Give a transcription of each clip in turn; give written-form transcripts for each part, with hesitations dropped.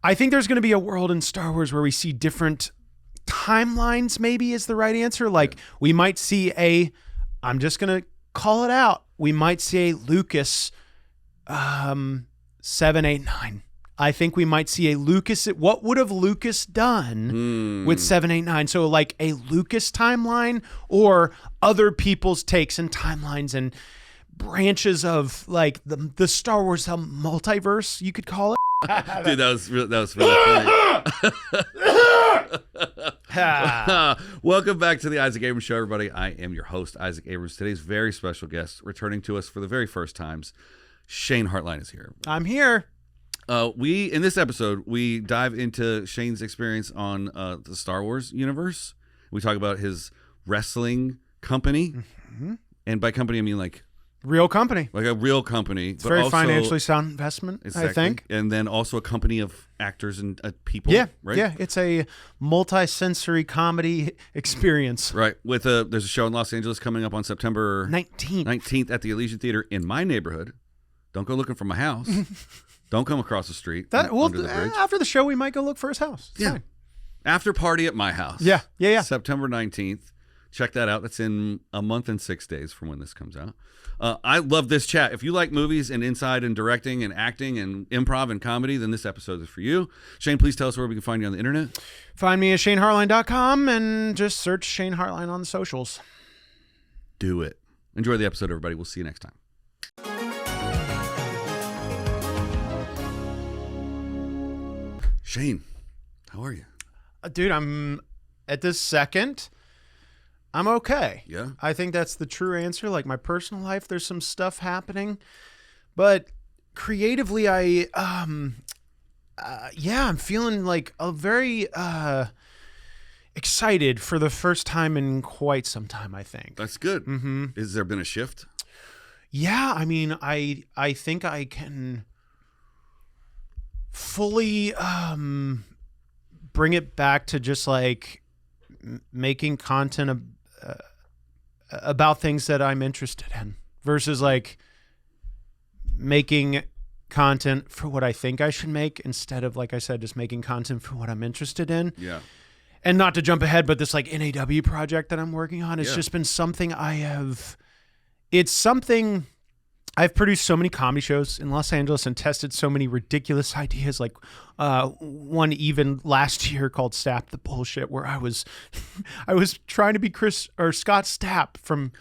I think there's going to be a world in Star Wars where we see different timelines, maybe is the right answer. Like we might see I'm just going to call it out. We might see a Lucas 7, 8, 9. I think we might see a Lucas. What would have Lucas done with 7, 8, 9? So like a Lucas timeline or other people's takes and timelines and branches of like the Star Wars multiverse, you could call it. Dude, that was really funny. Welcome back to the Isaac Abrams Show, everybody. I am your host, Isaac Abrams. Today's very special guest, returning to us for the very first times, Shane Hartline is here. I'm here. In this episode, we dive into Shane's experience on the Star Wars universe. We talk about his wrestling company. Mm-hmm. And by company, I mean like real company. Like a real company. It's very financially sound investment, exactly. I think. And then also a company of actors and people. Yeah, right? Yeah, it's a multi-sensory comedy experience. Right. There's a show in Los Angeles coming up on September 19th at the Elysian Theater in my neighborhood. Don't go looking for my house. Don't come across the street under the bridge. After the show, we might go look for his house. It's fine. After party at my house. Yeah. September 19th. Check that out. That's in a month and 6 days from when this comes out. I love this chat. If you like movies and inside and directing and acting and improv and comedy, then this episode is for you. Shane, please tell us where we can find you on the internet. Find me at ShaneHartline.com and just search Shane Hartline on the socials. Do it. Enjoy the episode, everybody. We'll see you next time. Shane, how are you? Dude, I'm at this second, I'm okay. Yeah. I think that's the true answer. Like my personal life, there's some stuff happening, but creatively, I'm feeling like a very excited for the first time in quite some time, I think. That's good. Mm-hmm. Has there been a shift? Yeah. I mean, I think I can fully bring it back to just like making content about things that I'm interested in versus like making content for what I think I should make instead of, like I said, just making content for what I'm interested in. Yeah. And not to jump ahead, but this like NAW project that I'm working on, it's just been something I've produced so many comedy shows in Los Angeles and tested so many ridiculous ideas, like one even last year called Stapp the Bullshit, where I was trying to be Scott Stapp from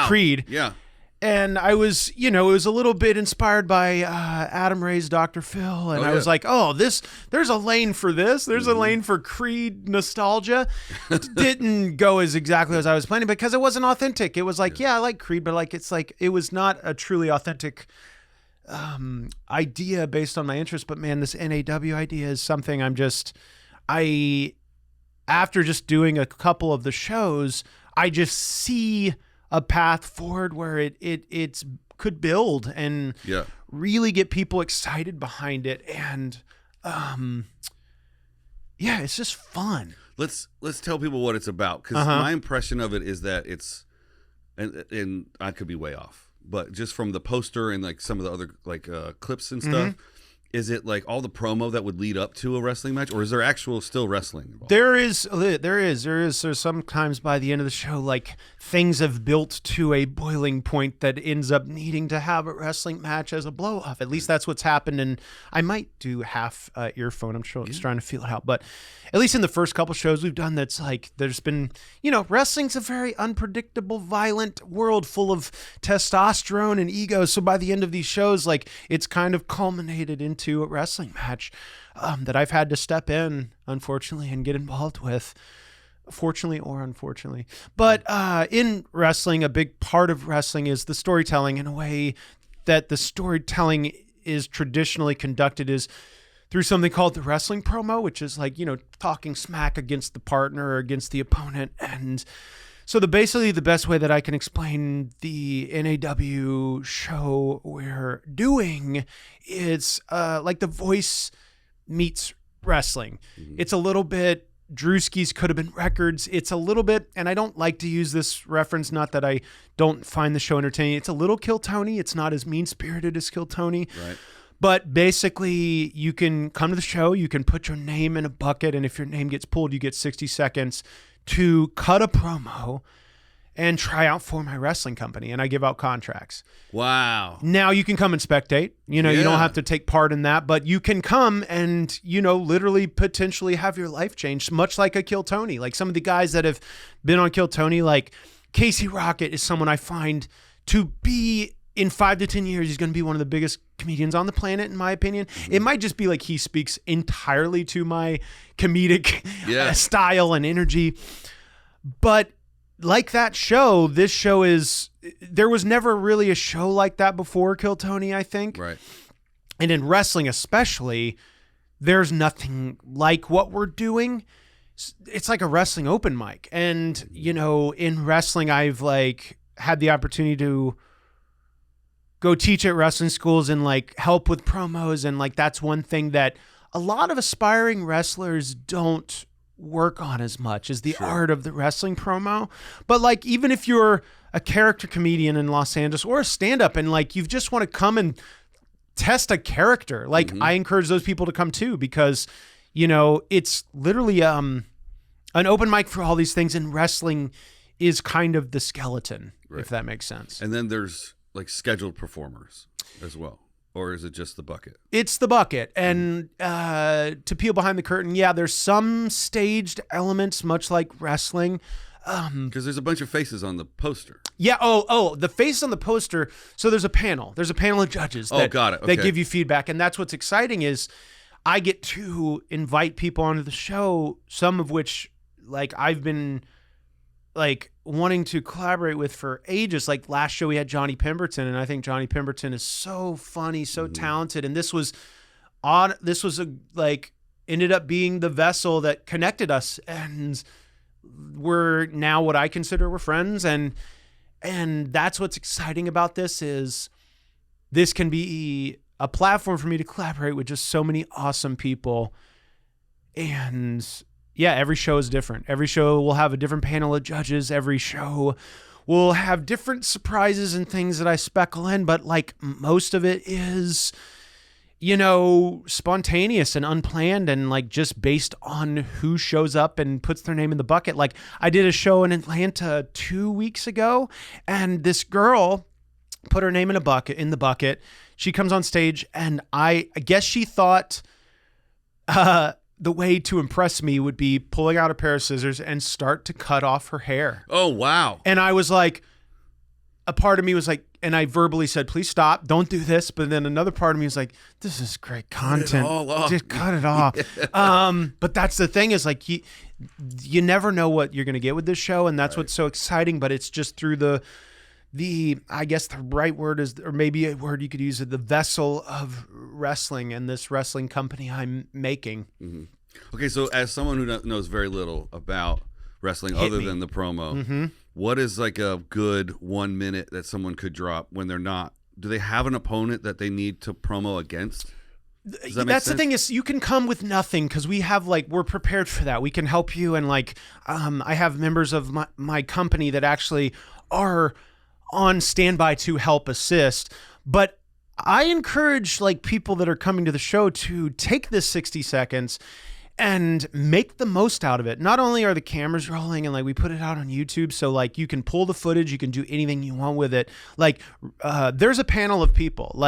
Creed. Yeah. And I was, it was a little bit inspired by Adam Ray's Dr. Phil. And I was like, there's a lane for this. There's a lane for Creed nostalgia. Didn't go as exactly as I was planning because it wasn't authentic. It was like, I like Creed, but like, it's like, it was not a truly authentic idea based on my interest. But man, this NAW idea is something after just doing a couple of the shows, I just see a path forward where it could build and really get people excited behind it. And it's just fun. Let's tell people what it's about, because my impression of it is that it's, and I could be way off, but just from the poster and like some of the other like clips and stuff, is it like all the promo that would lead up to a wrestling match, or is there actual still wrestling involved? There is. So sometimes by the end of the show, like things have built to a boiling point that ends up needing to have a wrestling match as a blow off. At least that's what's happened. And I might do half earphone. I'm sure just trying to feel it out. But at least in the first couple shows we've done, that's like, there's been, wrestling's a very unpredictable, violent world full of testosterone and ego. So by the end of these shows, like it's kind of culminated into a wrestling match that I've had to step in, unfortunately, and get involved with, fortunately or unfortunately. But in wrestling, a big part of wrestling is the storytelling, in a way that the storytelling is traditionally conducted is through something called the wrestling promo, which is like, talking smack against the partner or against the opponent. And so basically the best way that I can explain the NAW show we're doing is like The Voice meets wrestling. It's a little bit Drewski's Could Have Been Records. It's a little bit, and I don't like to use this reference, not that I don't find the show entertaining. It's a little Kill Tony. It's not as mean-spirited as Kill Tony. Right. But basically, you can come to the show, you can put your name in a bucket, and if your name gets pulled, you get 60 seconds to cut a promo and try out for my wrestling company, and I give out contracts. Wow. Now you can come and spectate. You know, you don't have to take part in that, but you can come and, you know, literally potentially have your life changed, much like a Kill Tony. Like some of the guys that have been on Kill Tony, like Casey Rocket is someone I find to be, in 5 to 10 years, he's going to be one of the biggest comedians on the planet, in my opinion. It might just be like he speaks entirely to my comedic style and energy. But like that show, this show is, there was never really a show like that before Kill Tony, I think. Right. And in wrestling especially, there's nothing like what we're doing. It's like a wrestling open mic. And, you know, in wrestling, I've like had the opportunity to go teach at wrestling schools and like help with promos. And like, that's one thing that a lot of aspiring wrestlers don't work on as much as the art of the wrestling promo. But like, even if you're a character comedian in Los Angeles or a stand-up and like you just want to come and test a character, like I encourage those people to come too, because, you know, it's literally an open mic for all these things, and wrestling is kind of the skeleton, if that makes sense. And then there's like scheduled performers as well. Or is it just the bucket? It's the bucket. And to peel behind the curtain, there's some staged elements, much like wrestling. Because there's a bunch of faces on the poster. Yeah. Oh, the face on the poster. So there's a panel. There's a panel of judges that, got it. Okay. that give you feedback. And that's what's exciting is I get to invite people onto the show, some of which like I've been like wanting to collaborate with for ages. Like last show we had Johnny Pemberton, and I think Johnny Pemberton is so funny, so talented. And this was ended up being the vessel that connected us, and we're now what I consider we're friends. And that's what's exciting about this is this can be a platform for me to collaborate with just so many awesome people. And every show is different. Every show will have a different panel of judges. Every show will have different surprises and things that I speckle in, but like most of it is, you know, spontaneous and unplanned and like just based on who shows up and puts their name in the bucket. Like I did a show in Atlanta 2 weeks ago, and this girl put her name in the bucket. She comes on stage, and I guess she thought, the way to impress me would be pulling out a pair of scissors and start to cut off her hair. Oh, wow. And I was like, a part of me was like, and I verbally said, please stop, don't do this. But then another part of me was like, this is great content. Just cut it off. But that's the thing is like, you never know what you're going to get with this show. And that's what's so exciting. But it's just through the I guess the right word is, or maybe a word you could use, the vessel of wrestling and this wrestling company I'm making. Mm-hmm. Okay, so as someone who knows very little about wrestling other than the promo, what is like a good 1 minute that someone could drop when they're not? Do they have an opponent that they need to promo against? That's the thing is you can come with nothing because we have we're prepared for that. We can help you, and I have members of my company that actually are on standby to help assist. But I encourage people that are coming to the show to take this 60 seconds and make the most out of it. Not only are the cameras rolling and we put it out on YouTube, so you can pull the footage, you can do anything you want with it. There's a panel of people,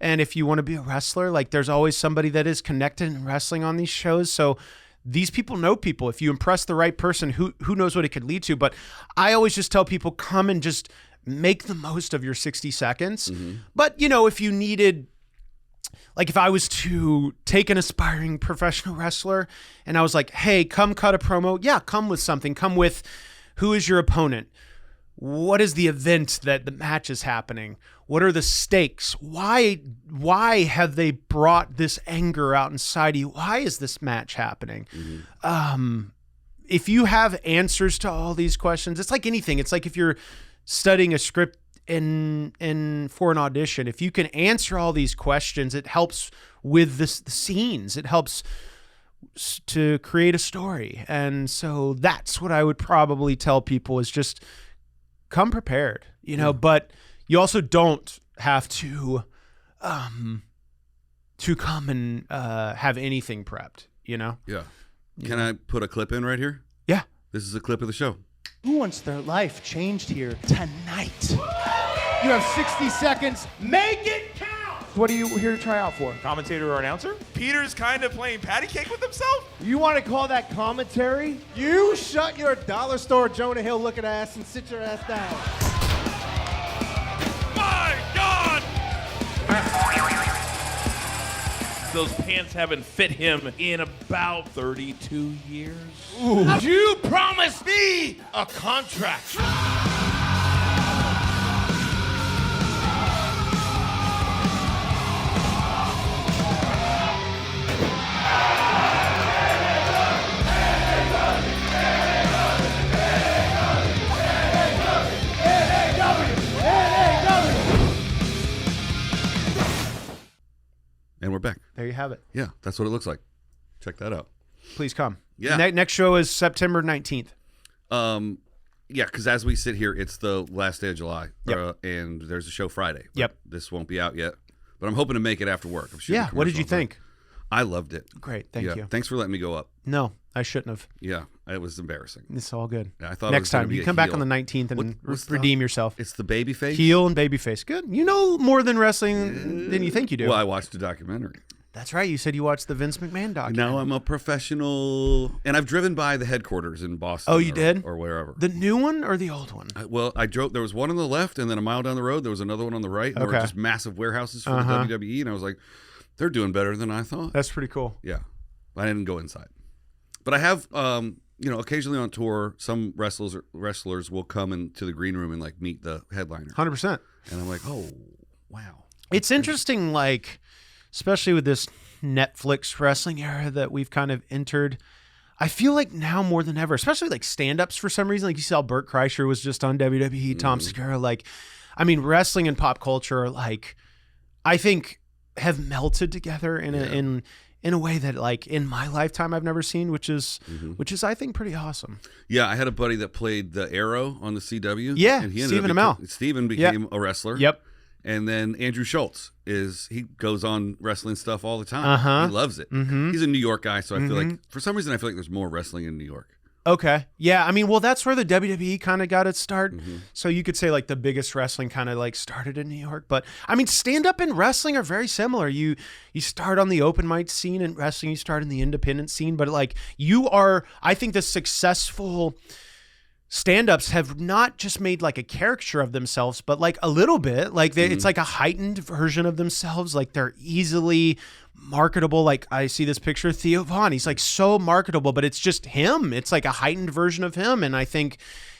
and if you want to be a wrestler, there's always somebody that is connected in wrestling on these shows. So these people know people. If you impress the right person, who knows what it could lead to. But I always just tell people, come and just make the most of your 60 seconds. Mm-hmm. But, if you needed, if I was to take an aspiring professional wrestler and I was like, hey, come cut a promo. Yeah, come with something. Come with, who is your opponent? What is the event that the match is happening? What are the stakes? Why have they brought this anger out inside you? Why is this match happening? Mm-hmm. If you have answers to all these questions, it's like anything. It's like if you're studying a script for an audition, if you can answer all these questions, it helps with the scenes. It helps to create a story. And so that's what I would probably tell people is just come prepared, but you also don't have to to come and have anything prepped, you know? Yeah. Can I put a clip in right here? Yeah. This is a clip of the show. Who wants their life changed here tonight? You have 60 seconds. Make it count! What are you here to try out for? Commentator or announcer? Peter's kind of playing patty cake with himself? You want to call that commentary? You shut your dollar store Jonah Hill looking ass and sit your ass down. My God! Those pants haven't fit him in about 32 years. You promised me a contract. And we're back. There you have it. Yeah, that's what it looks like. Check that out. Please come. Yeah. Next show is September 19th. Yeah, because as we sit here, it's the last day of July. Yep. And there's a show Friday. Yep. This won't be out yet. But I'm hoping to make it after work. I'm shooting Yeah. What did you commercial on think? I loved it. Great. Thank Yeah. you. Thanks for letting me go up. No, I shouldn't have. Yeah, it was embarrassing. It's all good. Yeah, I thought Next it was gonna time be you a come back heel. on the 19th and What's the- redeem yourself. It's the baby face. Heel and babyface. Good. You know more than wrestling than you think you do. Well, I watched a documentary. That's right. You said you watched the Vince McMahon documentary. Now I'm a professional, and I've driven by the headquarters in Boston. Oh, you did? Or wherever. The new one or the old one? I drove. There was one on the left, and then a mile down the road, there was another one on the right. And There were Okay. just massive warehouses for the WWE, and I was like, they're doing better than I thought. That's pretty cool. Yeah, I didn't go inside, but I have. Occasionally on tour, some wrestlers will come into the green room and like meet the headliner, 100%. and I'm like, oh, wow. It's interesting, like, especially with this Netflix wrestling era that we've kind of entered. I feel like now more than ever, especially like stand-ups for some reason, like you saw Burt Kreischer was just on WWE, Tom Segura, like, I mean, wrestling and pop culture, like, I think have melted together in a way that, like, in my lifetime I've never seen, which is I think pretty awesome. Yeah, I had a buddy that played the Arrow on the CW. Yeah, and he Stephen ended up Amell. Stephen became a wrestler. Yep. And then Andrew Schultz he goes on wrestling stuff all the time. He loves it. He's a New York guy, so I feel like for some reason I feel like there's more wrestling in New York. Okay. Yeah. I mean, well, that's where the WWE kind of got its start. So you could say like the biggest wrestling kind of like started in New York. But I mean, stand up and wrestling are very similar. You start on the open mic scene and wrestling, you start in the independent scene. But like I think the successful stand-ups have not just made like a caricature of themselves, but like a little bit like it's like a heightened version of themselves. Like they're easily marketable. Like I see this picture of Theo Von. He's like so marketable, but it's just him. It's like a heightened version of him. And I think,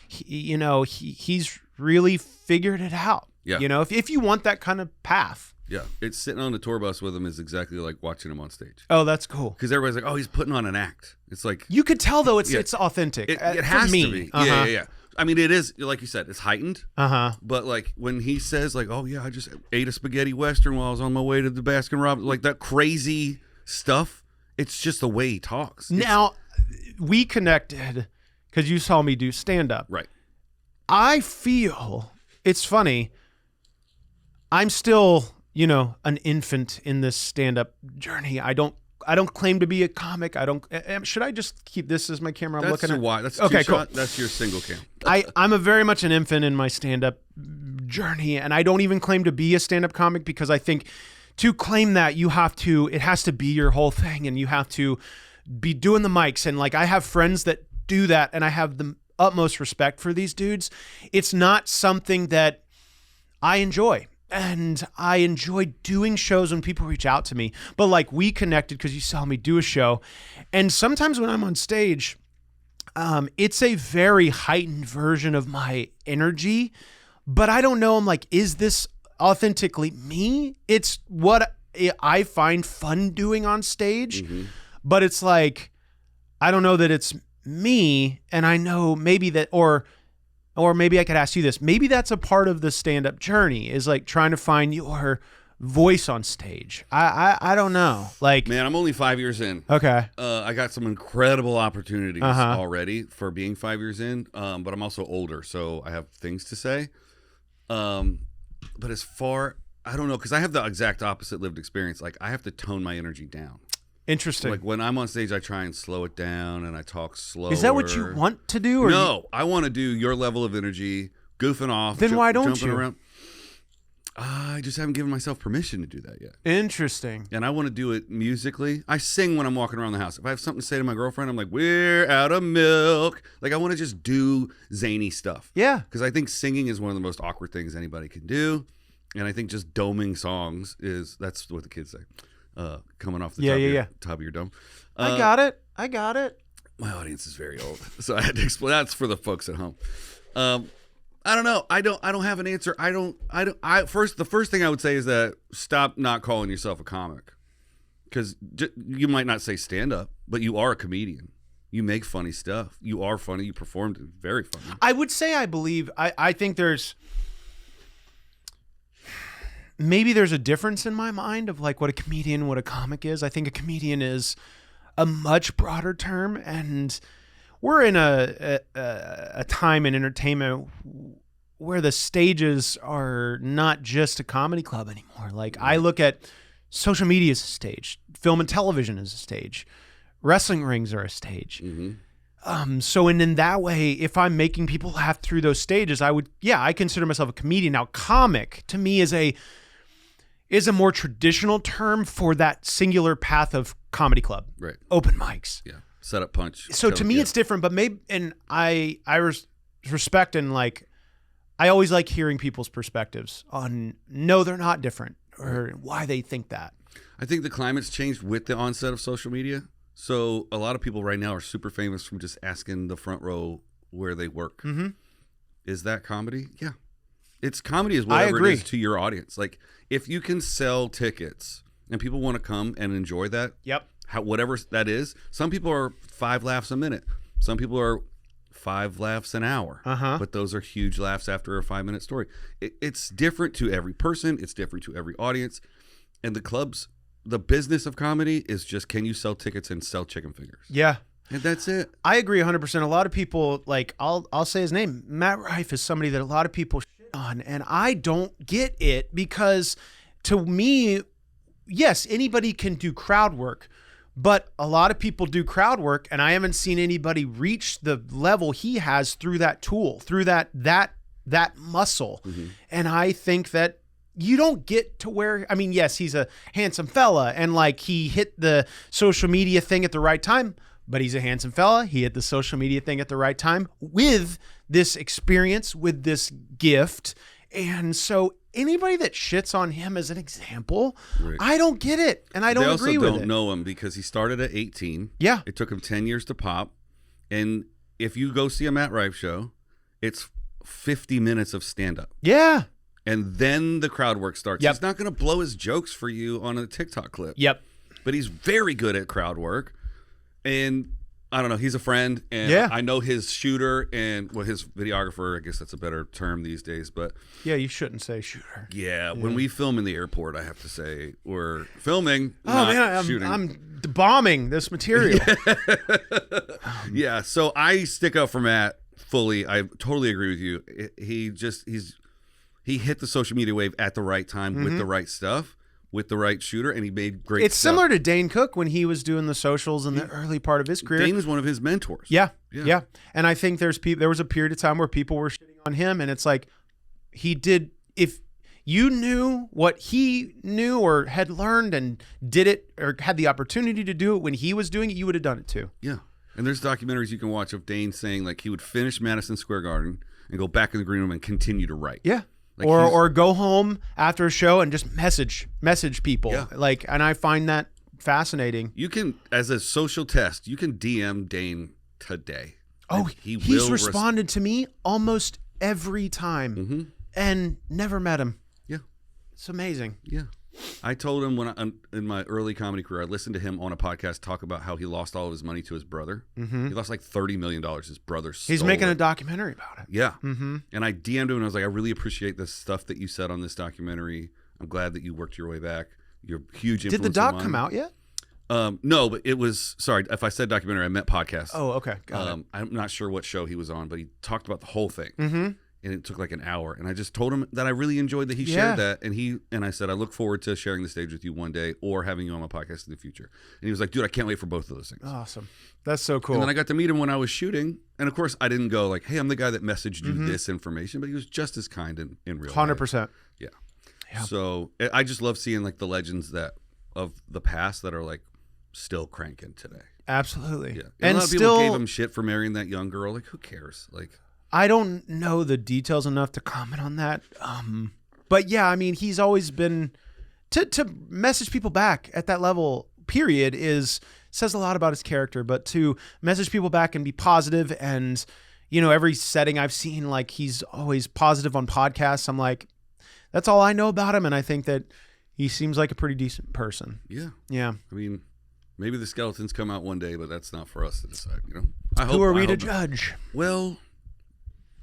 he's really figured it out. Yeah. If you want that kind of path. Yeah, it's sitting on the tour bus with him is exactly like watching him on stage. Oh, that's cool. Because everybody's like, oh, he's putting on an act. It's like You could tell though it's authentic. it For has me. to be. Yeah. I mean, it is, like you said, it's heightened. But like when he says like, oh yeah, I just ate a spaghetti western while I was on my way to the Baskin Robbins, like that crazy stuff. It's just the way he talks. Now, we connected because you saw me do stand up. Right. I feel it's funny. I'm still, an infant in this stand-up journey. I don't claim to be a comic. Should I just keep this as my camera? I'm That's looking your at. wide. That's Okay, two cool. shot. That's your single cam. I'm a very much an infant in my stand-up journey, and I don't even claim to be a stand-up comic because I think to claim that it has to be your whole thing, and you have to be doing the mics. And like I have friends that do that, and I have the utmost respect for these dudes. It's not something that I enjoy. And I enjoy doing shows when people reach out to me. But like we connected because you saw me do a show. And sometimes when I'm on stage, it's a very heightened version of my energy. But I don't know. I'm like, is this authentically me? It's what I find fun doing on stage. But it's like, I don't know that it's me. And I know maybe that, or maybe I could ask you this. Maybe that's a part of the stand-up journey is like trying to find your voice on stage. I don't know. Like, Man, I'm only 5 years in. okay. I got some incredible opportunities already for being 5 years in, but I'm also older, so I have things to say. But as far I don't know, because I have the exact opposite lived experience. Like, I have to tone my energy down. Interesting. Like, when I'm on stage, I try and slow it down and I talk slower. Is that what you want to do? Or no, I want to do your level of energy, goofing off. Then why don't jumping you? Around. I just haven't given myself permission to do that yet. Interesting. And I want to do it musically. I sing when I'm walking around the house. If I have something to say to my girlfriend, I'm like, we're out of milk. Like, I want to just do zany stuff. Yeah. Because I think singing is one of the most awkward things anybody can do. And I think just doming songs that's what the kids say. Coming off the top of your dome. I got it. My audience is very old. So I had to explain. That's for the folks at home. I don't know. I don't have an answer. The first thing I would say is that stop not calling yourself a comic, because you might not say stand up, but you are a comedian. You make funny stuff. You are funny. You performed very funny. I would say I think there's a difference in my mind of like what a comedian, what a comic is. I think a comedian is a much broader term, and we're in a time in entertainment where the stages are not just a comedy club anymore. Like, I look at social media as a stage, film and television as a stage, wrestling rings are a stage. Mm-hmm. So in that way, if I'm making people laugh through those stages, I consider myself a comedian. Now, comic to me is a more traditional term for that singular path of comedy club, right? Open mics, yeah. Set up, punch. So to me, it's different, but maybe, and I respect, and like, I always like hearing people's perspectives on, no, they're not different, or why they think that. I think the climate's changed with the onset of social media. So a lot of people right now are super famous from just asking the front row where they work. Mm-hmm. Is that comedy? Yeah. It's comedy is whatever it is to your audience. Like, if you can sell tickets and people want to come and enjoy that. Yep. Whatever that is. Some people are 5 laughs a minute. Some people are 5 laughs an hour. But those are huge laughs after a 5-minute story. It's different to every person. It's different to every audience. And the business of comedy is just, can you sell tickets and sell chicken fingers? Yeah. And that's it. I agree 100%. A lot of people, like, I'll say his name. Matt Rife is somebody that a lot of people shit on, and I don't get it, because to me, yes, anybody can do crowd work. But a lot of people do crowd work, and I haven't seen anybody reach the level he has through that tool, through that muscle. Mm-hmm. And I think that you don't get to where, I mean, yes, he's a handsome fella, and like, he hit the social media thing at the right time, but he's a handsome fella. He hit the social media thing at the right time with this experience, with this gift. And so anybody that shits on him as an example, right, I don't get it, and I don't agree with it. They also don't know him because he started at 18. Yeah. It took him 10 years to pop. And if you go see a Matt Rife show, it's 50 minutes of stand-up. Yeah. And then the crowd work starts. Yep. He's not going to blow his jokes for you on a TikTok clip. Yep. But he's very good at crowd work. And I don't know, he's a friend, and yeah, I know his shooter and his videographer. I guess that's a better term these days, but yeah, you shouldn't say shooter. Yeah, when we film in the airport, I have to say we're filming. Oh man, shooting. I'm bombing this material. Yeah, so I stick up for Matt fully. I totally agree with you. He hit the social media wave at the right time with the right stuff, with the right shooter, and he made great It's stuff. Similar to Dane Cook when he was doing the socials in the early part of his career. Dane was one of his mentors. Yeah. And I think there was a period of time where people were shitting on him, and it's like, if you knew what he knew or had learned and did it or had the opportunity to do it when he was doing it, you would have done it too. Yeah. And there's documentaries you can watch of Dane saying, like, he would finish Madison Square Garden and go back in the green room and continue to write. Yeah. Like, or go home after a show and just message people. Yeah. Like, and I find that fascinating. You can, as a social test, you can DM Dane today. Oh, he's responded to me almost every time and never met him. Yeah. It's amazing. Yeah. I told him in my early comedy career, I listened to him on a podcast talk about how he lost all of his money to his brother. Mm-hmm. He lost like $30 million. His brother stole He's making it. a documentary about it. Yeah. Mm-hmm. And I DM'd him and I was like, I really appreciate the stuff that you said on this documentary. I'm glad that you worked your way back. You're a huge influence. Did the doc come out yet? No, but it was, sorry, if I said documentary, I meant podcast. Oh, okay. Got it. I'm not sure what show he was on, but he talked about the whole thing. Mm-hmm. and it took like an hour. And I just told him that I really enjoyed that he shared that. And I said, I look forward to sharing the stage with you one day or having you on my podcast in the future. And he was like, dude, I can't wait for both of those things. Awesome. That's so cool. And then I got to meet him when I was shooting. And of course, I didn't go like, hey, I'm the guy that messaged you this information, but he was just as kind in real life. 100%. Yeah. So I just love seeing like the legends that of the past that are like still cranking today. Absolutely. Yeah. And a lot of people gave him shit for marrying that young girl. Like, who cares? Like, I don't know the details enough to comment on that. But yeah, I mean, he's always been to message people back at that level, period, says a lot about his character. But to message people back and be positive, and every setting I've seen, like, he's always positive on podcasts. I'm like, that's all I know about him, and I think that he seems like a pretty decent person. Yeah. Yeah. I mean, maybe the skeletons come out one day, but that's not for us to decide, Who are we to judge? Well,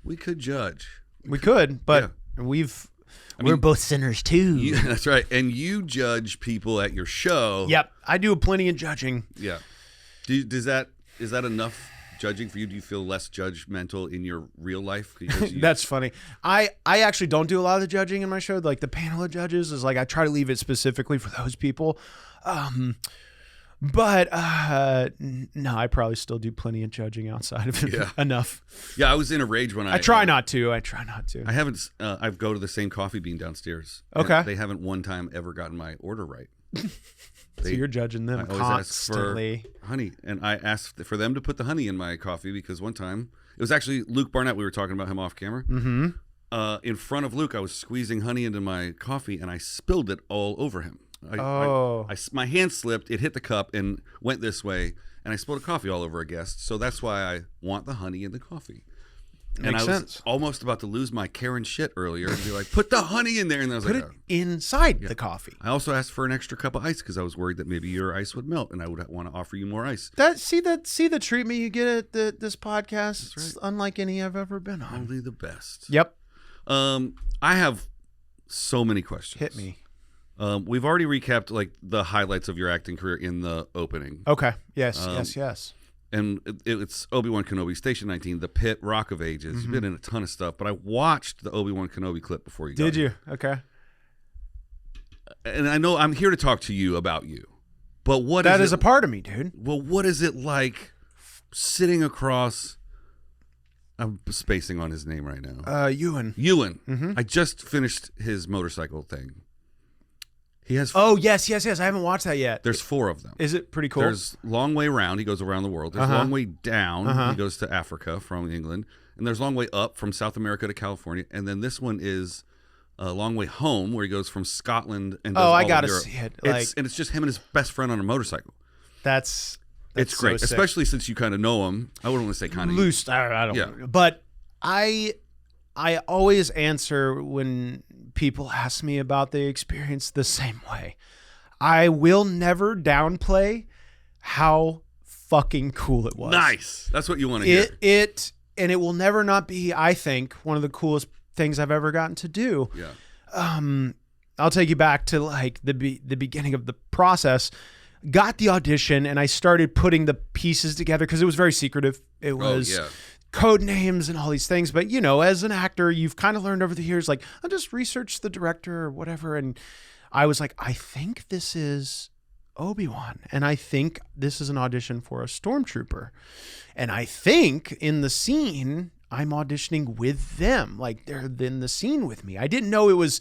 we could judge. We could, but we're both sinners too. That's right. And you judge people at your show. Yep. I do plenty of judging. Yeah. Is that enough judging for you? Do you feel less judgmental in your real life? That's funny. I actually don't do a lot of the judging in my show. Like, the panel of judges is like, I try to leave it specifically for those people. But no, I probably still do plenty of judging outside of it. Yeah. Enough. Yeah, I was in a rage when I try not to. I haven't. I go to the same coffee bean downstairs. Okay. They haven't one time ever gotten my order right. So you're judging them constantly. Ask for honey, and I asked for them to put the honey in my coffee because one time it was actually Luke Barnett. We were talking about him off camera. Mm-hmm. In front of Luke, I was squeezing honey into my coffee, and I spilled it all over him. My hand slipped, it hit the cup and went this way, and I spilled coffee all over a guest. So that's why I want the honey in the coffee. Makes sense. Was almost about to lose my Karen shit earlier and be like, put the honey in there. And I was put like, it inside the coffee. I also asked for an extra cup of ice because I was worried that maybe your ice would melt and I would want to offer you more ice. See the treatment you get at this podcast. It's unlike any I've ever been on. Only the best. Yep. I have so many questions. Hit me. We've already recapped like the highlights of your acting career in the opening. Okay. Yes. And it's Obi-Wan Kenobi, Station 19, The Pit, Rock of Ages. Mm-hmm. You've been in a ton of stuff, but I watched the Obi-Wan Kenobi clip before you got Did you? here. Okay. And I know I'm here to talk to you about you, but that is a part of me, dude. Well, what is it like sitting across? I'm spacing on his name right now. Ewan. Mm-hmm. I just finished his motorcycle thing. He has. Oh yes. I haven't watched that yet. There's 4 of them. Is it pretty cool? There's Long Way Round. He goes around the world. There's Long Way Down. He goes to Africa from England, and there's Long Way Up from South America to California, and then this one is Long Way Home, where he goes from Scotland and does all I of gotta Europe. see it. It's just him and his best friend on a motorcycle. That's it's great, so sick. Especially since you kind of know him. I wouldn't want to say kind of loose. I don't know. But I always answer when people ask me about the experience the same way. I will never downplay how fucking cool it was. Nice. That's what you want to hear. And it will never not be, I think, one of the coolest things I've ever gotten to do. Yeah. I'll take you back to like the beginning of the process. Got the audition and I started putting the pieces together because it was very secretive. It was code names and all these things. But, as an actor, you've kind of learned over the years, like, I'll just research the director or whatever. And I was like, I think this is Obi-Wan. And I think this is an audition for a stormtrooper. And I think in the scene, I'm auditioning with them. Like, they're in the scene with me. I didn't know it was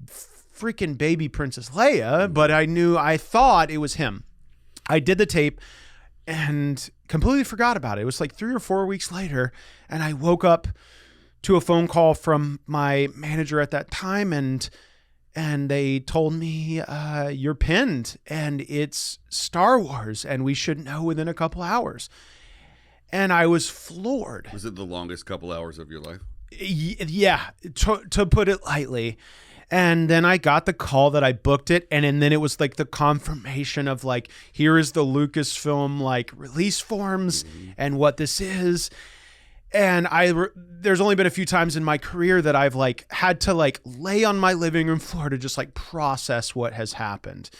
freaking baby Princess Leia, but I thought it was him. I did the tape and completely forgot about it. It was like 3 or 4 weeks later, and I woke up to a phone call from my manager at that time, and they told me, you're pinned, and it's Star Wars, and we should know within a couple hours. And I was floored. Was it the longest couple hours of your life? Yeah, to put it lightly. And then I got the call that I booked it, and then it was like the confirmation of like, here is the Lucasfilm like release forms and what this is. And there's only been a few times in my career that I've like had to like lay on my living room floor to just like process what has happened.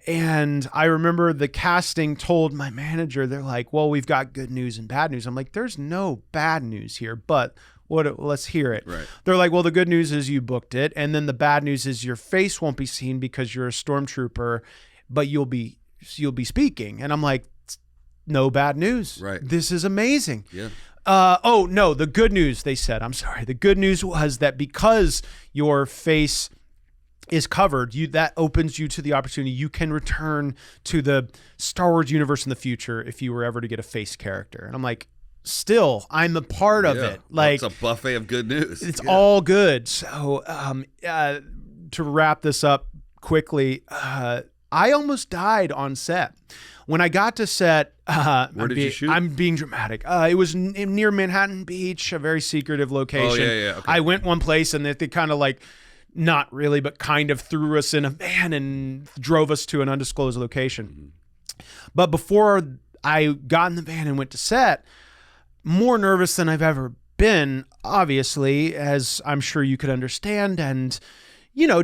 And I remember the casting told my manager, they're like, well, we've got good news and bad news. I'm like, there's no bad news here, but Let's hear it. Right. They're like, well, the good news is you booked it, and then the bad news is your face won't be seen because you're a stormtrooper, but you'll be speaking. And I'm like, no bad news. Right. This is amazing. Yeah. Oh no, the good news, they said. I'm sorry. The good news was that because your face is covered, that opens you to the opportunity. You can return to the Star Wars universe in the future if you were ever to get a face character. And I'm like, still, I'm a part of it. Like, it's a buffet of good news. It's all good. So to wrap this up quickly, I almost died on set. When I got to set, Where did you shoot? I'm being dramatic. It was near Manhattan Beach, a very secretive location. Oh, yeah. Okay. I went one place and they kind of like, not really, but kind of threw us in a van and drove us to an undisclosed location. But before I got in the van and went to set, more nervous than I've ever been, obviously, as I'm sure you could understand. And,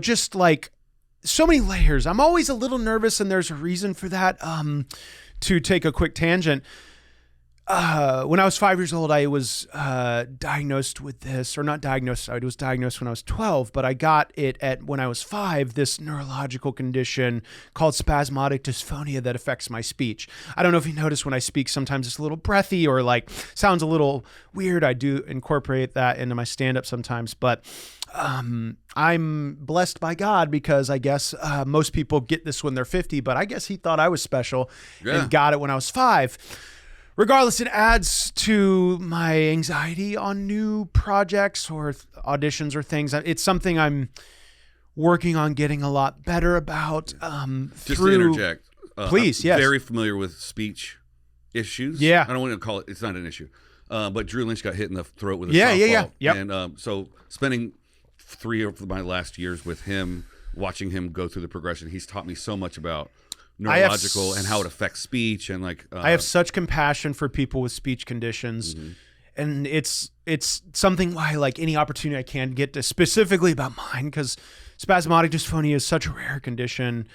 just like so many layers. I'm always a little nervous, and there's a reason for that. To take a quick tangent, when I was 5 years old, I was diagnosed with this, or not diagnosed. I was diagnosed when I was 12, but I got it when I was 5, this neurological condition called spasmodic dysphonia that affects my speech. I don't know if you notice when I speak, sometimes it's a little breathy or like sounds a little weird. I do incorporate that into my stand-up sometimes, but I'm blessed by God because I guess most people get this when they're 50, but I guess he thought I was special and got it when I was 5. Regardless, it adds to my anxiety on new projects or auditions or things. It's something I'm working on getting a lot better about. Just to interject, please, I'm yes. very familiar with speech issues. Yeah. I don't want to call it, it's not an issue. But Drew Lynch got hit in the throat with a Yeah. softball. Yep. And so spending 3 of my last years with him, watching him go through the progression, he's taught me so much about neurological and how it affects speech, and like I have such compassion for people with speech conditions, and it's something why like any opportunity I can get to specifically about mine, because spasmodic dysphonia is such a rare condition,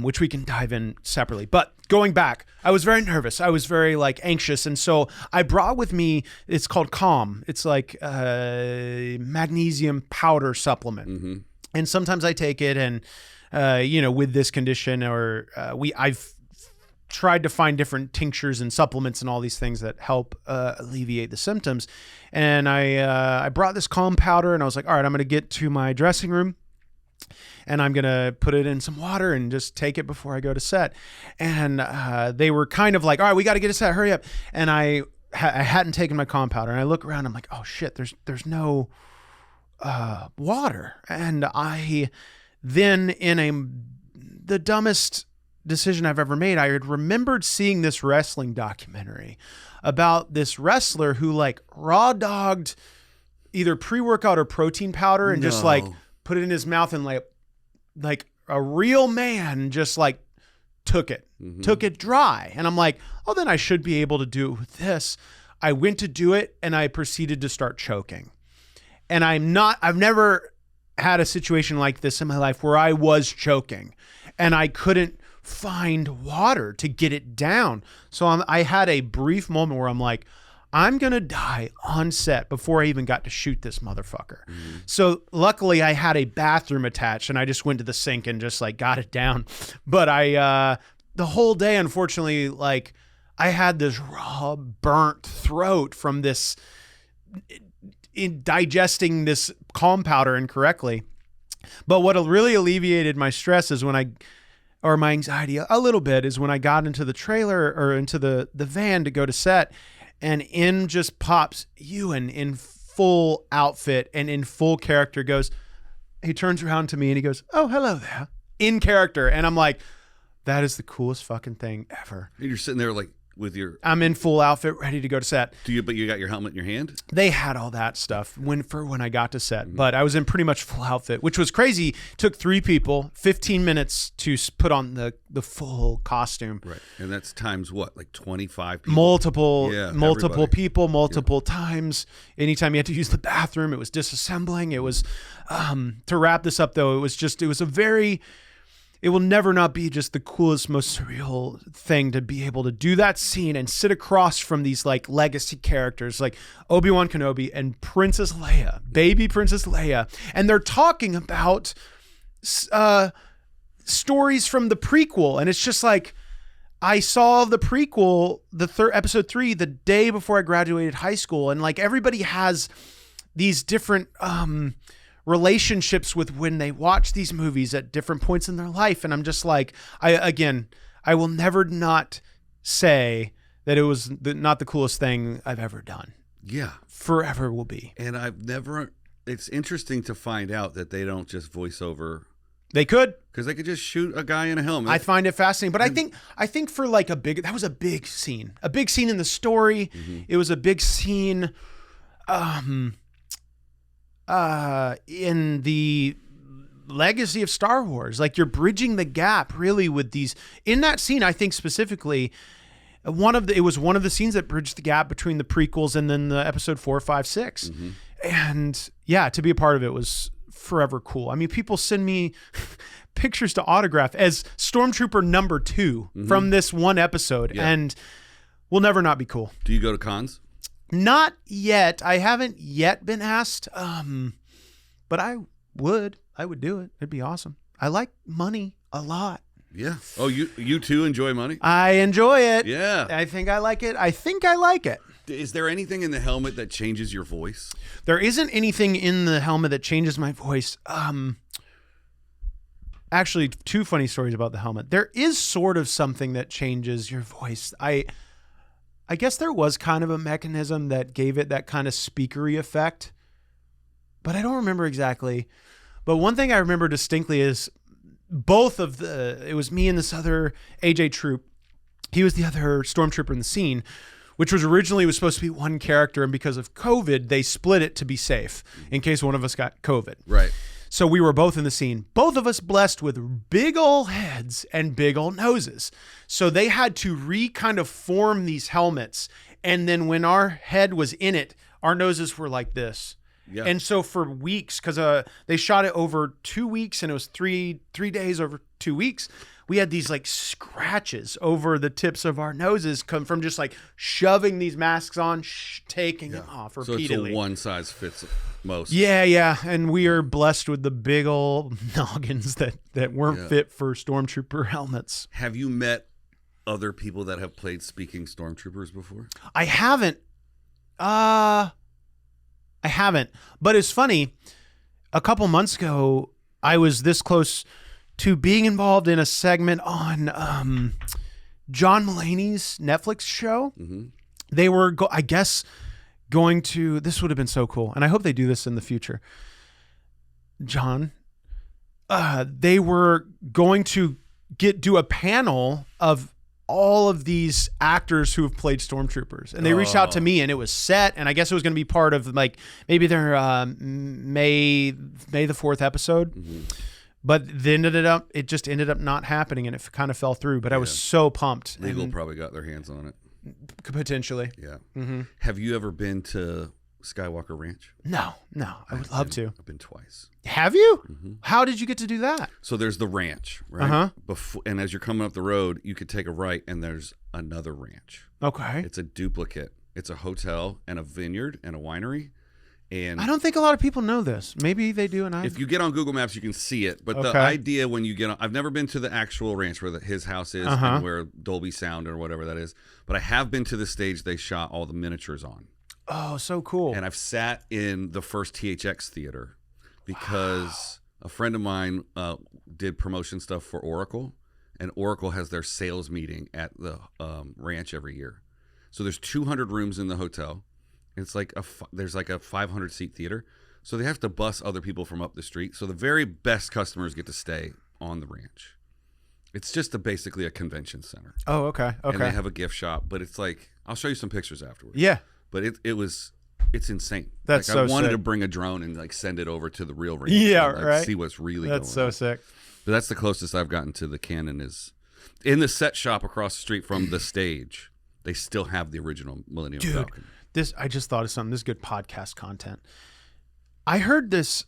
which we can dive in separately. But going back, I was very nervous. I was very like anxious, and so I brought with me. It's called Calm. It's like a magnesium powder supplement, and sometimes I take it and. With this condition, or I've tried to find different tinctures and supplements and all these things that help alleviate the symptoms. And I brought this Calm powder, and I was like, all right, I'm going to get to my dressing room, and I'm going to put it in some water and just take it before I go to set. And they were kind of like, all right, we got to get to set, hurry up. And I hadn't taken my Calm powder, and I look around, I'm like, oh shit, there's no water. And then in the dumbest decision I've ever made, I had remembered seeing this wrestling documentary about this wrestler who like raw dogged either pre-workout or protein powder and just like put it in his mouth, and like a real man just like took it dry. And I'm like, oh, then I should be able to do it with this. I went to do it, and I proceeded to start choking. And I've never had a situation like this in my life where I was choking and I couldn't find water to get it down. So I had a brief moment where I'm like, I'm going to die on set before I even got to shoot this motherfucker. So luckily I had a bathroom attached, and I just went to the sink and just like got it down. But the whole day, unfortunately, like I had this raw burnt throat from this in digesting this Calm powder incorrectly. But what really alleviated my stress is or my anxiety a little bit, is when I got into the trailer or into the van to go to set, and in just pops Ewan in full outfit and in full character he turns around to me and he goes, oh, hello there, in character. And I'm like, that is the coolest fucking thing ever. And you're sitting there like with your... I'm in full outfit, ready to go to set. But you got your helmet in your hand? They had all that stuff when I got to set, but I was in pretty much full outfit, which was crazy. Took 3 people 15 minutes to put on the full costume. Right. And that's times what, like 25 people? Multiple everybody. people, multiple times. Anytime you had to use the bathroom, it was disassembling. It was, to wrap this up though, it was a very... it will never not be just the coolest, most surreal thing to be able to do that scene and sit across from these like legacy characters like Obi-Wan Kenobi and Princess Leia, baby Princess Leia. And they're talking about stories from the prequel. And it's just like, I saw the prequel, episode 3, the day before I graduated high school. And like everybody has these different relationships with when they watch these movies at different points in their life. And I'm just like, I will never not say that it was not the coolest thing I've ever done. Yeah. Forever will be. And it's interesting to find out that they don't just voice over. They could. Because they could just shoot a guy in a helmet. I find it fascinating. But I think for like that was a big scene. A big scene in the story. Mm-hmm. It was a big scene in the legacy of Star Wars. Like you're bridging the gap really with these in that scene. I think specifically it was one of the scenes that bridged the gap between the prequels and then the episode 4, 5, 6. Mm-hmm. And yeah, to be a part of it was forever cool. I mean, people send me pictures to autograph as Stormtrooper number 2 from this one episode, and will never not be cool. Do you go to cons? Not yet. I haven't yet been asked, but I would do it. It'd be awesome. I like money a lot. Yeah. Oh, you too enjoy money? I enjoy it. Yeah. I think I like it. Is there anything in the helmet that changes your voice? There isn't anything in the helmet that changes my voice. Actually, 2 funny stories about the helmet. There is sort of something that changes your voice. I guess there was kind of a mechanism that gave it that kind of speakery effect, but I don't remember exactly. But one thing I remember distinctly is it was me and this other AJ Troop. He was the other stormtrooper in the scene, which was supposed to be one character. And because of COVID, they split it to be safe in case one of us got COVID. Right. So we were both in the scene, both of us blessed with big old heads and big old noses. So they had to kind of form these helmets. And then when our head was in it, our noses were like this. Yeah. And so for weeks, because they shot it over 2 weeks and it was three days over 2 weeks, we had these like scratches over the tips of our noses come from just like shoving these masks on, taking them off repeatedly. So it's a one size fits most. Yeah. And we are blessed with the big old noggins that weren't fit for Stormtrooper helmets. Have you met other people that have played speaking Stormtroopers before? I haven't. But it's funny. A couple months ago, I was this close to being involved in a segment on John Mulaney's Netflix show. Mm-hmm. They were, going to, this would have been so cool. And I hope they do this in the future. John, they were going to do a panel of all of these actors who have played Stormtroopers, and they reached out to me, and it was set, and I guess it was going to be part of like maybe their May the 4th episode, but then it just ended up not happening, and it kind of fell through. But I was so pumped. Legal probably got their hands on it. Potentially. Yeah. Mm-hmm. Have you ever been to Skywalker Ranch? No. I would love to. I've been twice. Have you? Mm-hmm. How did you get to do that? So there's the ranch, right? And as you're coming up the road, you could take a right, and there's another ranch. Okay. It's a duplicate. It's a hotel and a vineyard and a winery. And I don't think a lot of people know this. Maybe they do. And if you get on Google Maps, you can see it. But the idea when you get on, I've never been to the actual ranch where his house is and where Dolby Sound or whatever that is. But I have been to the stage they shot all the miniatures on. Oh, so cool. And I've sat in the first THX theater because a friend of mine did promotion stuff for Oracle, and Oracle has their sales meeting at the ranch every year. So there's 200 rooms in the hotel. It's like there's like a 500 seat theater. So they have to bus other people from up the street. So the very best customers get to stay on the ranch. It's just basically a convention center. Oh, okay. And they have a gift shop, but it's like, I'll show you some pictures afterwards. Yeah. But it's insane. That's like, so I wanted sick. to bring a drone and like send it over to the real range. Yeah, and, right. See what's really going on. That's so sick. But that's the closest I've gotten to the canon is in the set shop across the street from the stage. They still have the original Millennium Falcon. I just thought of something. This is good podcast content. I heard this,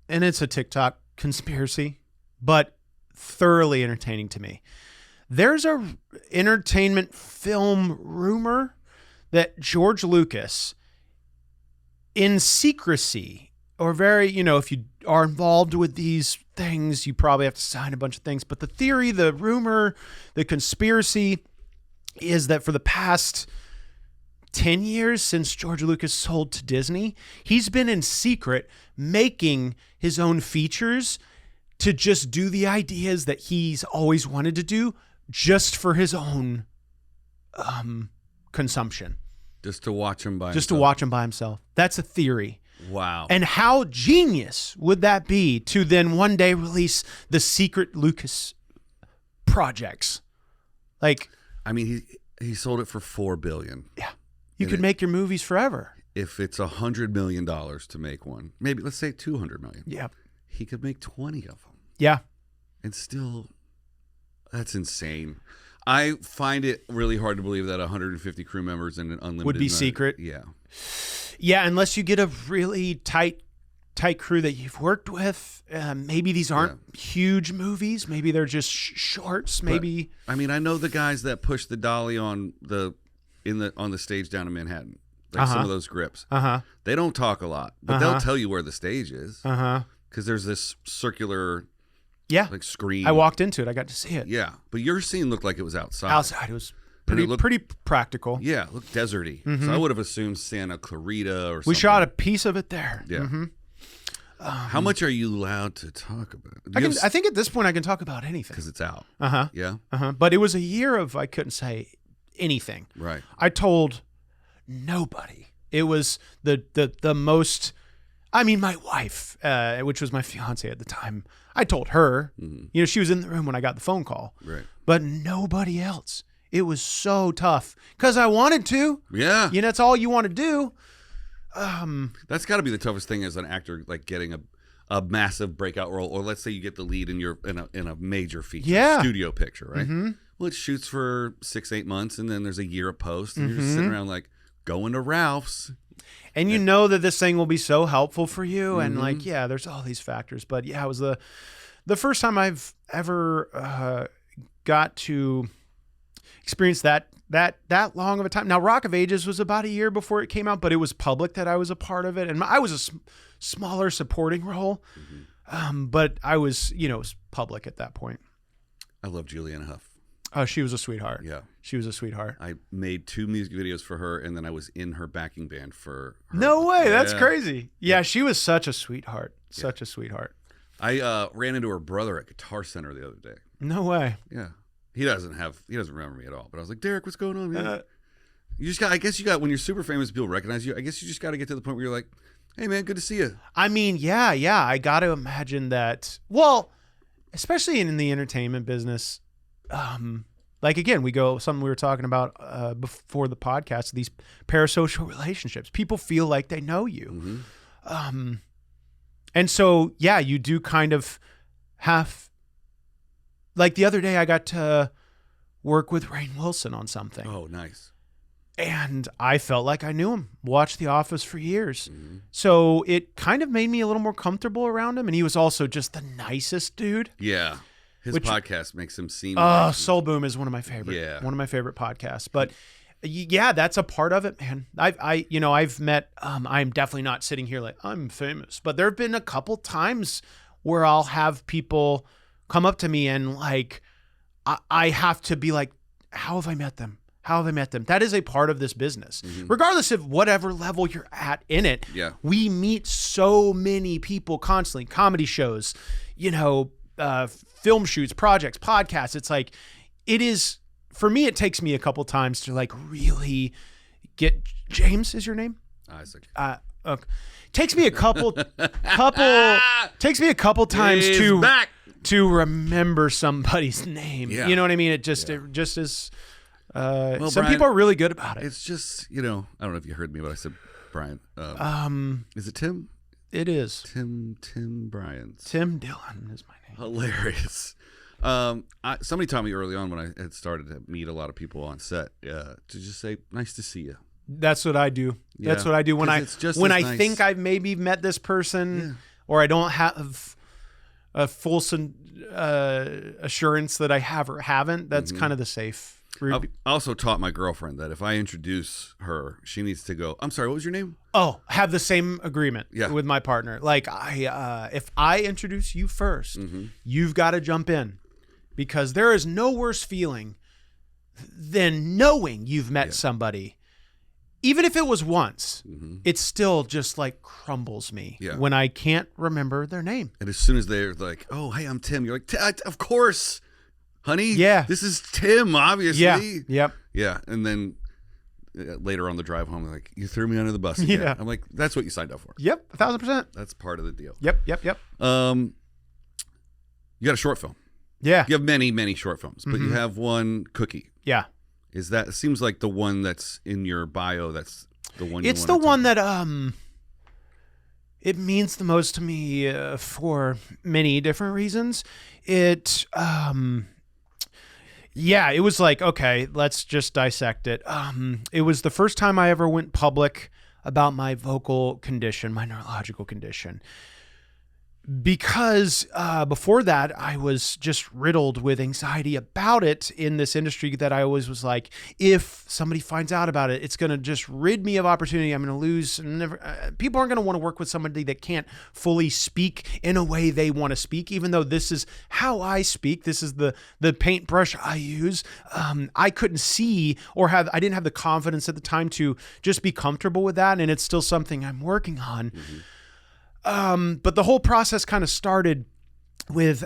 and it's a TikTok conspiracy, but thoroughly entertaining to me. There's a entertainment film rumor that George Lucas, in secrecy, or very, if you are involved with these things, you probably have to sign a bunch of things. But the theory, the rumor, the conspiracy is that for the past 10 years since George Lucas sold to Disney, he's been in secret making his own features to just do the ideas that he's always wanted to do just for his own consumption. Just to watch him by himself. Just to watch him by himself. That's a theory. Wow. And how genius would that be to then one day release the secret Lucas projects? Like, I mean, he sold it for $4 billion. Yeah. You could make your movies forever. If it's $100 million to make one, maybe let's say $200 million. Yeah. He could make 20 of them. Yeah. And still, that's insane. I find it really hard to believe that 150 crew members and an unlimited would be secret. Yeah. Yeah, unless you get a really tight crew that you've worked with. Maybe these aren't huge movies. Maybe they're just shorts. Maybe. But, I mean, I know the guys that push the dolly on the stage down in Manhattan. Like some of those grips. They don't talk a lot, but they'll tell you where the stage is. Because there's this circular like screen. I walked into it. I got to see it. Yeah. But your scene looked like it was outside. Outside. It was pretty practical. Yeah. It looked deserty. So I would have assumed Santa Clarita or something. We shot a piece of it there. Yeah. How much are you allowed to talk about? I think at this point I can talk about anything. Because it's out. Yeah. But it was a year of I couldn't say anything. Right. I told nobody. It was the most. I mean, my wife, which was my fiance at the time, I told her. She was in the room when I got the phone call. Right. But nobody else. It was so tough because I wanted to. Yeah. That's all you want to do. That's got to be the toughest thing as an actor, like getting a massive breakout role, or let's say you get the lead in a major feature studio picture, right? Well, it shoots for 6-8 months, and then there's a year of post, and you're just sitting around like going to Ralph's. And you know that this thing will be so helpful for you, and there's all these factors. But it was the first time I've ever got to experience that long of a time. Now, Rock of Ages was about a year before it came out, but it was public that I was a part of it, and I was a smaller supporting role, but I was, it was public at that point. I love Julianne Hough. Oh, she was a sweetheart. Yeah. She was a sweetheart. I made 2 music videos for her, and then I was in her backing band for her. No way. That's crazy. Yeah, she was such a sweetheart. Such a sweetheart. I ran into her brother at Guitar Center the other day. No way. Yeah. He doesn't remember me at all. But I was like, Derek, what's going on, man? I guess you got, when you're super famous, people recognize you. I guess you just got to get to the point where you're like, hey, man, good to see you. I mean, yeah. I got to imagine that. Well, especially in the entertainment business, like, again, something we were talking about before the podcast, these parasocial relationships. People feel like they know you. And so, you do kind of have, like the other day I got to work with Rainn Wilson on something. Oh, nice. And I felt like I knew him, watched The Office for years. So it kind of made me a little more comfortable around him. And he was also just the nicest dude. Yeah. His podcast makes him seem. Soul Boom is one of my favorite. One of my favorite podcasts. But that's a part of it, man. I've met. I'm definitely not sitting here like I'm famous, but there have been a couple times where I'll have people come up to me and like I have to be like, how have I met them? How have I met them? That is a part of this business. Regardless of whatever level you're at in it. Yeah. We meet so many people constantly. Comedy shows, film shoots, projects, podcasts. It's like, it is, for me, it takes me a couple times to like really get, James is your name? Isaac. Okay. Takes me a couple times to remember somebody's name. Yeah. You know what I mean? It just is, some Brian, people are really good about it. It's just, I don't know if you heard me, but I said Brian. Is it Tim? It is. Tim Bryans. Tim Dillon is my name. Hilarious. Somebody taught me early on when I had started to meet a lot of people on set to just say, nice to see you. That's what I do. Yeah. That's what I do when I nice. think I've maybe met this person or I don't have a full assurance that I have or haven't. That's kind of the safe route. I also taught my girlfriend that if I introduce her, she needs to go, I'm sorry, what was your name? Oh, have the same agreement Yeah. with my partner. Like if I introduce you first, you've got to jump in, because there is no worse feeling than knowing you've met somebody. Even if it was once, it still just like crumbles me when I can't remember their name. And as soon as they're like, oh, hey, I'm Tim. You're like, of course, honey. Yeah. This is Tim, obviously. Yeah. Yep. Yeah. And then later on the drive home, they're like, you threw me under the bus again. Yeah. I'm like, that's what you signed up for. Yep. 1,000%. That's part of the deal. Yep. You got a short film. Yeah. You have many, many short films, but you have one, Cookie. Yeah. Is that, it seems like the one that's in your bio, that's the one It's the one that it means the most to me for many different reasons. It it was like, okay, let's just dissect it. It was the first time I ever went public about my vocal condition, my neurological condition. Because before that, I was just riddled with anxiety about it in this industry, that I always was like, if somebody finds out about it, it's going to just rid me of opportunity. I'm going to lose. People aren't going to want to work with somebody that can't fully speak in a way they want to speak, even though this is how I speak. This is the paintbrush I use. I couldn't see I didn't have the confidence at the time to just be comfortable with that. And it's still something I'm working on. But the whole process kind of started with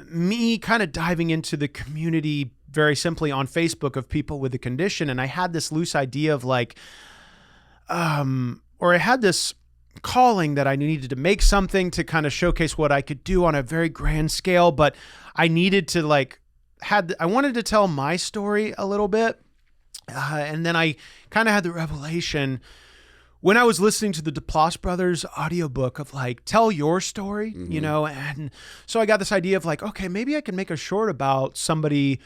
me kind of diving into the community very simply on Facebook of people with the condition. And I had this loose idea of like, or I had this calling that I needed to make something to kind of showcase what I could do on a very grand scale. But I needed to I wanted to tell my story a little bit. And then I kind of had the revelation when I was listening to the Duplass brothers audiobook of like, tell your story, and so I got this idea of like, okay, maybe I can make a short about somebody,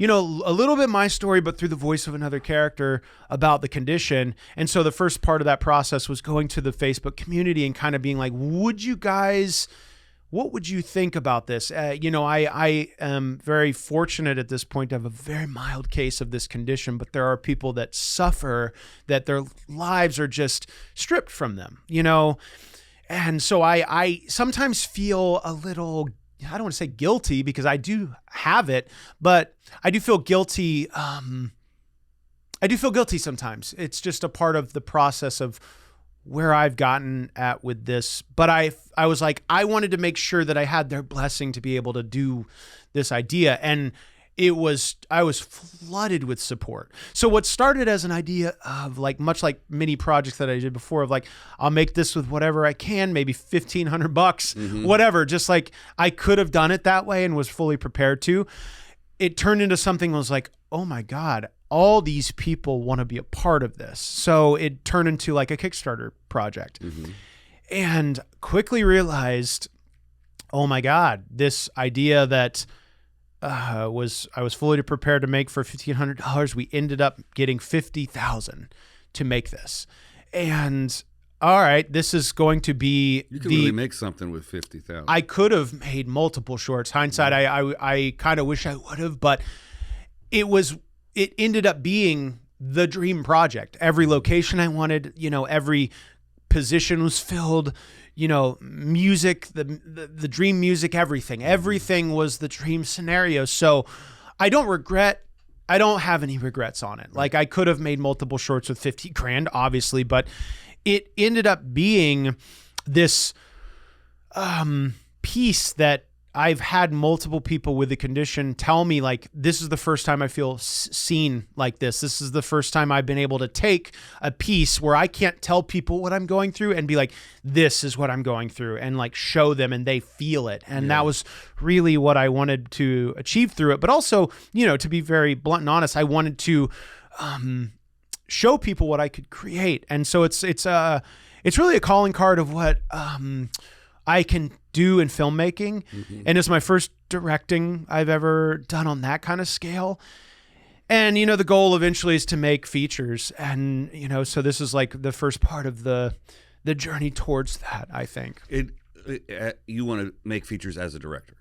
a little bit my story, but through the voice of another character about the condition. And so the first part of that process was going to the Facebook community and kind of being like, what would you think about this? I am very fortunate at this point to have a very mild case of this condition, but there are people that suffer, that their lives are just stripped from them, And so I sometimes feel a little, I don't want to say guilty because I do have it, but I do feel guilty. I do feel guilty sometimes. It's just a part of the process of where I've gotten at with this. But I was like, I wanted to make sure that I had their blessing to be able to do this idea. And I was flooded with support. So what started as an idea of like, much like many projects that I did before of like, I'll make this with whatever I can, maybe $1,500, whatever, just like I could have done it that way and was fully prepared to. It turned into something that was like, oh my God, all these people want to be a part of this. So it turned into like a Kickstarter project and quickly realized, oh my God, this idea that I was fully prepared to make for $1,500. We ended up getting $50,000 to make this. And all right, this is going to be you can really make something with $50,000. I could have made multiple shorts. Hindsight, I kind of wish I would have, but it ended up being the dream project. Every location I wanted, every position was filled, music, the dream music, everything was the dream scenario. So I don't have any regrets on it. Like I could have made multiple shorts with $50,000, obviously, but it ended up being this piece that I've had multiple people with the condition tell me like, this is the first time I feel seen like this. This is the first time I've been able to take a piece where I can't tell people what I'm going through and be like, this is what I'm going through, and like show them and they feel it. And that was really what I wanted to achieve through it. But also, to be very blunt and honest, I wanted to show people what I could create. And so it's really a calling card of what I can do in filmmaking. And it's my first directing I've ever done on that kind of scale. And, the goal eventually is to make features. And, so this is like the first part of the journey towards that, I think. you want to make features as a director?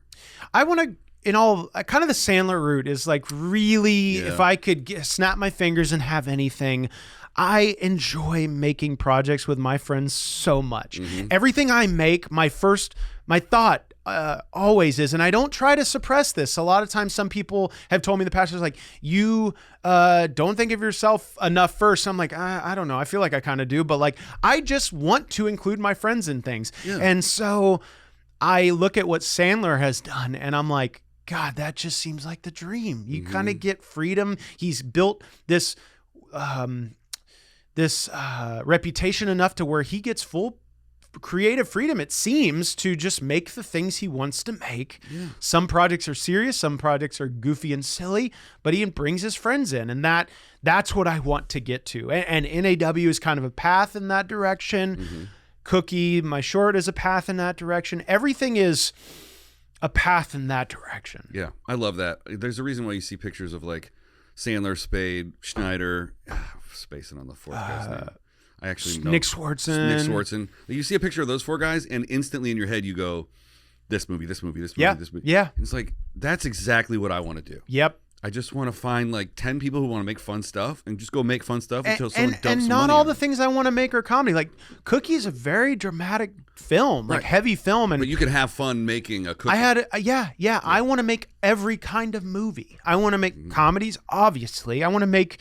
I want to, kind of the Sandler route is like really, if I could snap my fingers and have anything, I enjoy making projects with my friends so much. Everything I make, my thought always is, and I don't try to suppress this. A lot of times some people have told me in the past, like, you don't think of yourself enough first. I'm like, I don't know. I feel like I kind of do, but like, I just want to include my friends in things. Yeah. And so I look at what Sandler has done and I'm like, God, that just seems like the dream. You kind of get freedom. He's built this reputation enough to where he gets full creative freedom, it seems, to just make the things he wants to make. Yeah. Some projects are serious, some projects are goofy and silly, but he brings his friends in, and that's what I want to get to. And NAW is kind of a path in that direction. Cookie, my short, is a path in that direction. Everything is a path in that direction. Yeah, I love that. There's a reason why you see pictures of like Sandler, Spade, Schneider, spacing on the fourth guy's name. I actually know. Nick Swartzen. You see a picture of those four guys, and instantly in your head you go, this movie, this movie, this movie, this movie. Yeah. And it's like, that's exactly what I want to do. Yep. I just want to find like 10 people who want to make fun stuff and just go make fun stuff until someone dumps and some not money all on the it. things I want to make are comedy. Like Cookie is a very dramatic film, like heavy film. But you can have fun making a Cookie. I had, I want to make every kind of movie. I want to make comedies, obviously. I want to make,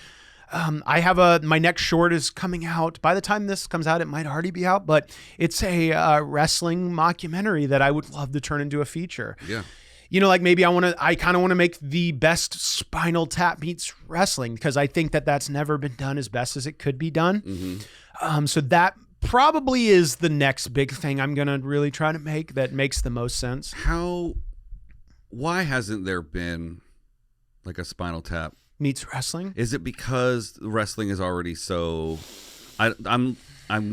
my next short is coming out. By the time this comes out, it might already be out, but it's a wrestling mockumentary that I would love to turn into a feature. Yeah. You know, like maybe I kind of want to make the best Spinal Tap meets wrestling, because I think that that's never been done as best as it could be done. So that probably is the next big thing I'm going to really try to make that makes the most sense. Why hasn't there been like a Spinal Tap meets wrestling? Is it because wrestling is already so, I'm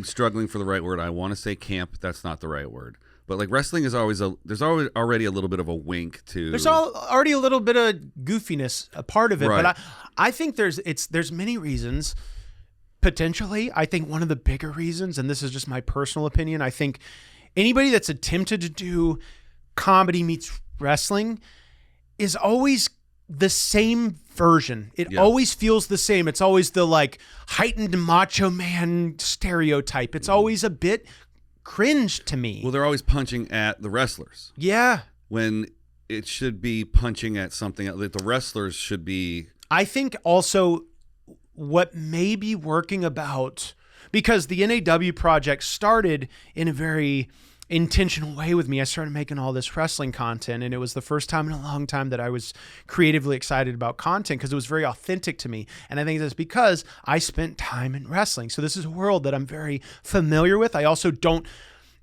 struggling for the right word. I want to say camp. That's not the right word. But like wrestling is there's already a little bit of a wink to. There's already a little bit of goofiness, a part of it. Right. But I think there's many reasons. Potentially, I think one of the bigger reasons, and this is just my personal opinion, I think anybody that's attempted to do comedy meets wrestling is always the same version. It always feels the same. It's always the like heightened macho man stereotype. It's always a bit cringe to me. Well, they're always punching at the wrestlers. Yeah. When it should be punching at something that the wrestlers should be. I think also what may be working about, because the NAW project started in a very intentional way with me. I started making all this wrestling content, and it was the first time in a long time that I was creatively excited about content because it was very authentic to me. And I think that's because I spent time in wrestling. So this is a world that I'm very familiar with. I also don't,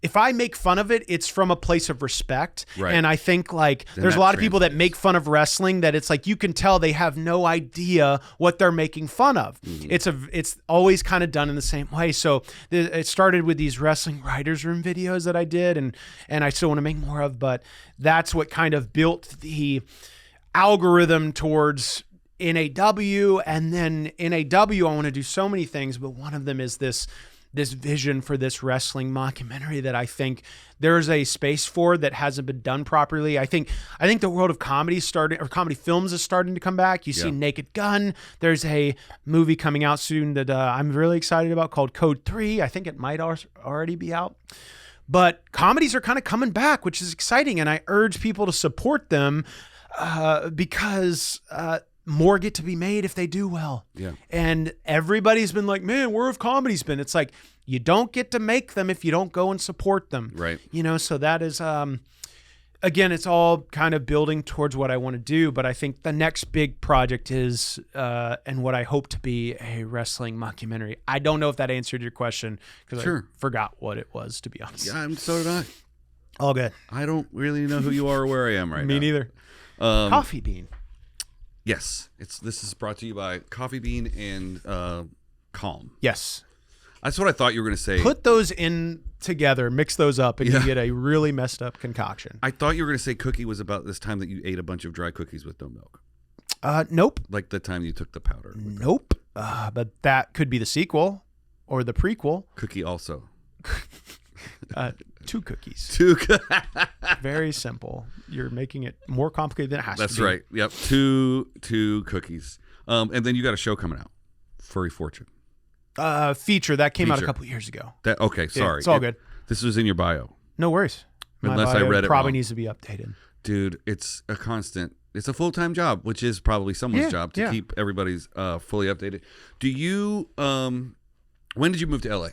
if I make fun of it, it's from a place of respect. Right. And I think like there's a lot of people that make fun of wrestling that it's like you can tell they have no idea what they're making fun of. It's always kind of done in the same way. So it started with these wrestling writers' room videos that I did, and I still want to make more of, but that's what kind of built the algorithm towards NAW. And then NAW, I want to do so many things, but one of them is this vision for this wrestling mockumentary that I think there's a space for that hasn't been done properly. I think the world of comedy comedy films is starting to come back. You see Naked Gun. There's a movie coming out soon that I'm really excited about called Code 3. I think it might already be out. But comedies are kind of coming back, which is exciting, and I urge people to support them because more get to be made if they do well. Yeah. And everybody's been like, man, where have comedies been? It's like, you don't get to make them if you don't go and support them. Right. You know, so that is, again, it's all kind of building towards what I want to do. But I think the next big project is, and what I hope to be, a wrestling mockumentary. I don't know if that answered your question because I forgot what it was, to be honest. Yeah, so did I. All good. I don't really know who you are or where I am right now. Me neither. Coffee Bean. Yes, this is brought to you by Coffee Bean and Calm. Yes, that's what I thought you were going to say. Put those in together, mix those up, and you get a really messed up concoction. I thought you were going to say Cookie was about this time that you ate a bunch of dry cookies with no milk. Nope. Like the time you took the powder. Nope. But that could be the sequel or the prequel. Cookie also. 2 cookies. 2. Very simple. You're making it more complicated than it has to be. That's right. Yep. 2 cookies. And then you got a show coming out, Furry Fortune. Feature that came out a Feature. couple years ago. Okay, Yeah, sorry. it's all good. This was in your bio. No worries. My Unless I bio read it probably wrong. needs to be updated. Dude, it's a constant. It's a full-time job, which is probably someone's job to keep everybody's fully updated. Do you when did you move to LA?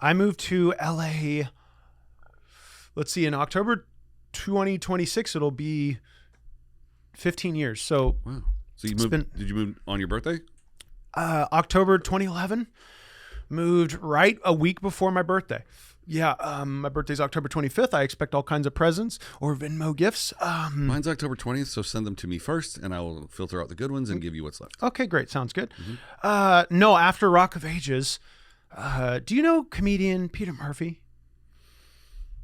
I moved to LA, let's see, in October 2026 it'll be 15 years. So Wow. So you moved did you move on your birthday? October 2011, moved right a week before my birthday. Yeah, my birthday's October 25th. I expect all kinds of presents or Venmo gifts. Mine's October 20th, so send them to me first, and I will filter out the good ones and give you what's left. Okay, great. Sounds good. No, after Rock of Ages, do you know comedian Peter Murphy?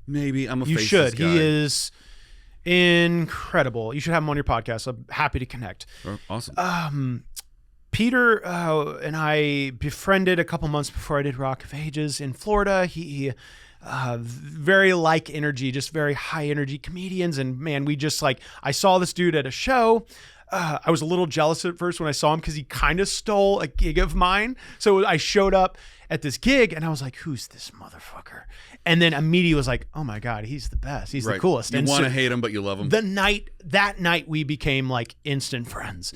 Maybe. I'm a You faceless should. guy. He is incredible. You should have him on your podcast. I'm happy to connect. Oh, awesome. Peter and I befriended a couple months before I did Rock of Ages in Florida. He very like energy, just very high energy comedians. And man, we just I saw this dude at a show. I was a little jealous at first when I saw him because he kind of stole a gig of mine. So I showed up at this gig and I was like, who's this motherfucker? And then immediately was like, oh my God, he's the best. He's the coolest. You And want to so hate him, but you love him. that night we became instant friends.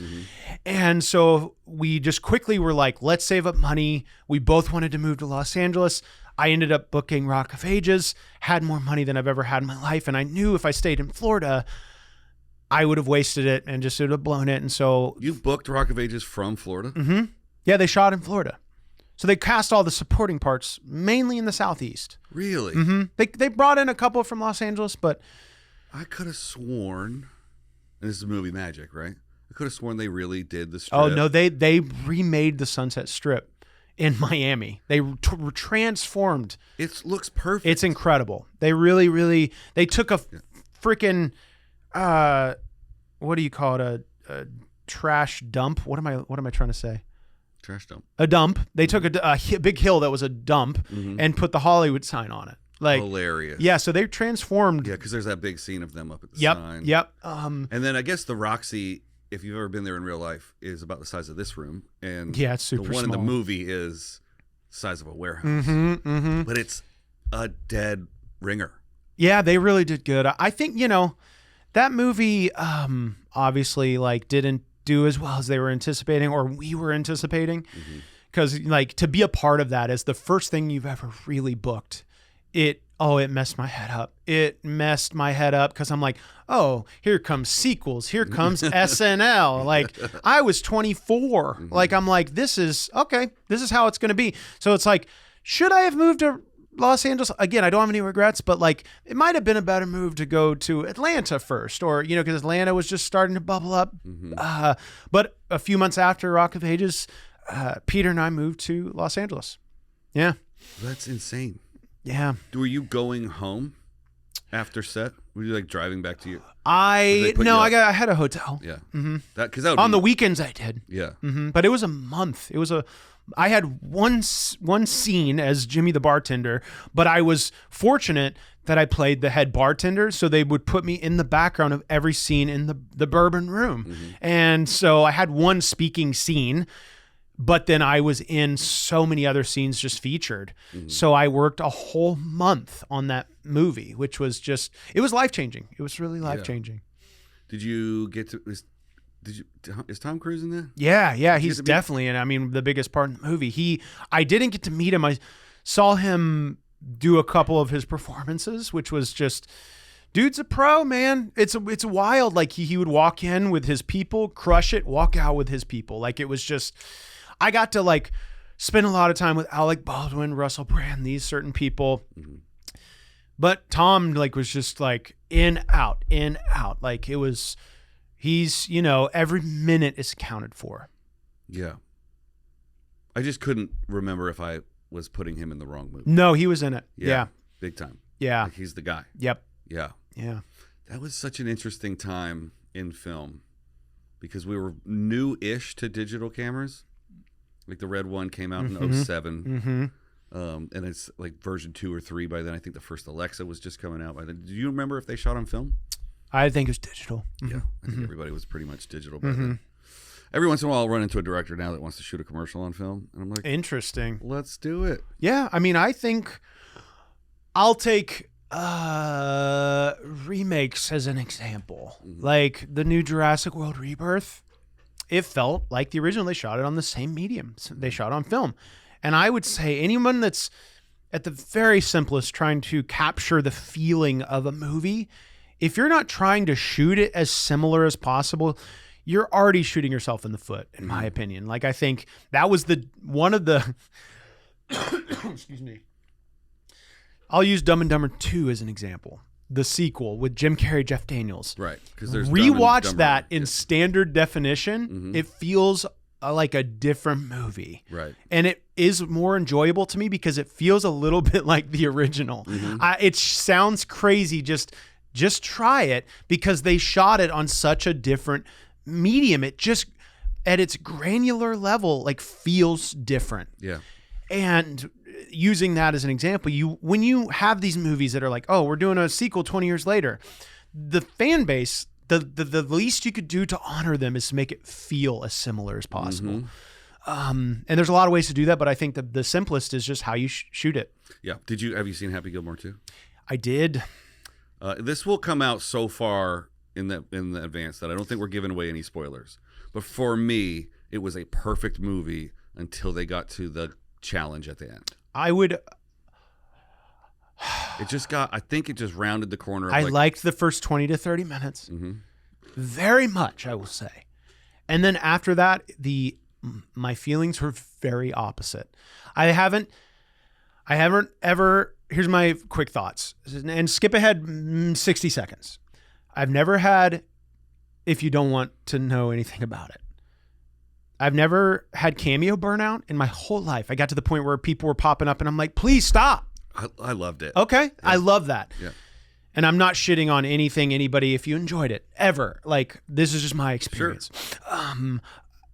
And so we just quickly were like, let's save up money. We both wanted to move to Los Angeles. I ended up booking Rock of Ages, had more money than I've ever had in my life. And I knew if I stayed in Florida, I would have wasted it and just would have blown it. And so You booked Rock of Ages from Florida? yeah, they shot in Florida. So they cast all the supporting parts mainly in the Southeast. Really? They brought in a couple from Los Angeles, but I could have sworn, and this is movie magic, right? I could have sworn they really did the strip. oh no, they remade the Sunset Strip in Miami. They transformed. It looks perfect. It's incredible. They really they took a freaking what do you call it, a trash dump? What am I trying to say? Trash dump. A dump. They took a big hill that was a dump and put the Hollywood sign on it. Hilarious. Yeah, so they transformed. Yeah, because there's that big scene of them up at the Yep. sign. Yep. And then I guess the Roxy, if you've ever been there in real life, is about the size of this room. And Yeah, it's super the one in the small. movie is the size of a warehouse. But it's a dead ringer. Yeah, they really did good. I think, that movie obviously didn't do as well as they were anticipating or we were anticipating. Because to be a part of that is the first thing you've ever really booked. It messed my head up. It messed my head up because I'm like, oh, here comes sequels. Here comes SNL. I was 24. I'm like, this is okay. This is how it's going to be. So it's should I have moved to Los Angeles? Again, I don't have any regrets, but it might have been a better move to go to Atlanta first or, because Atlanta was just starting to bubble up. But a few months after Rock of Ages, Peter and I moved to Los Angeles. Yeah. That's insane. Yeah. Were you going home after set? Were you driving back to you? I had a hotel. Yeah. Because that would On be, the weekends I did. Yeah. But it was a month. I had one scene as Jimmy the bartender, but I was fortunate that I played the head bartender, so they would put me in the background of every scene in the bourbon room. And so I had one speaking scene, but then I was in so many other scenes just featured. So I worked a whole month on that movie, which was it was life-changing. It was really life-changing. Did you get to... Is Tom Cruise in there? Yeah, he's definitely, and the biggest part in the movie. I didn't get to meet him. I saw him do a couple of his performances, which was dude's a pro, man. It's wild. He would walk in with his people, crush it, walk out with his people. It was I got to spend a lot of time with Alec Baldwin, Russell Brand, these certain people. But Tom was just in, out. It was... He's, every minute is accounted for. Yeah. I just couldn't remember if I was putting him in the wrong movie. No, he was in it. Yeah. Big time. Yeah. He's the guy. Yep. Yeah. Yeah. That was such an interesting time in film because we were new-ish to digital cameras. The red one came out in 07. And it's like version 2 or 3 by then. I think the first Alexa was just coming out by then. Do you remember if they shot on film? I think it was digital. Yeah, I think everybody was pretty much digital by then. Every once in a while, I'll run into a director now that wants to shoot a commercial on film, and I'm like, interesting. Let's do it. Yeah, I mean, I think I'll take remakes as an example. Like the new Jurassic World Rebirth, it felt like the original. They shot it on the same medium. So they shot on film. And I would say anyone that's at the very simplest trying to capture the feeling of a movie, if you're not trying to shoot it as similar as possible, you're already shooting yourself in the foot, in my opinion. Like, I think that was one of the excuse me. I'll use Dumb and Dumber 2 as an example. The sequel with Jim Carrey, Jeff Daniels. Right. Because there's rewatch that in standard definition. It feels like a different movie. Right. And it is more enjoyable to me because it feels a little bit like the original. It sounds crazy. Just try it, because they shot it on such a different medium. It just, at its granular level, like feels different. Yeah. And using that as an example, when you have these movies that are like, oh, we're doing a sequel 20 years later, the fan base, the least you could do to honor them is to make it feel as similar as possible. And there's a lot of ways to do that, but I think the simplest is just how you shoot it. Yeah. Have you seen Happy Gilmore 2? I did. This will come out so far in the advance that I don't think we're giving away any spoilers. But for me, it was a perfect movie until they got to the challenge at the end. I think it just rounded the corner. I liked the first 20 to 30 minutes very much, I will say. And then after that, my feelings were very opposite. I haven't ever, here's my quick thoughts, and skip ahead 60 seconds. I've never had, if you don't want to know anything about it, I've never had cameo burnout in my whole life. I got to the point where people were popping up and I'm like, please stop. I loved it. Okay. Yeah. I love that. Yeah. And I'm not shitting on anybody if you enjoyed it ever. Like, this is just my experience. Sure.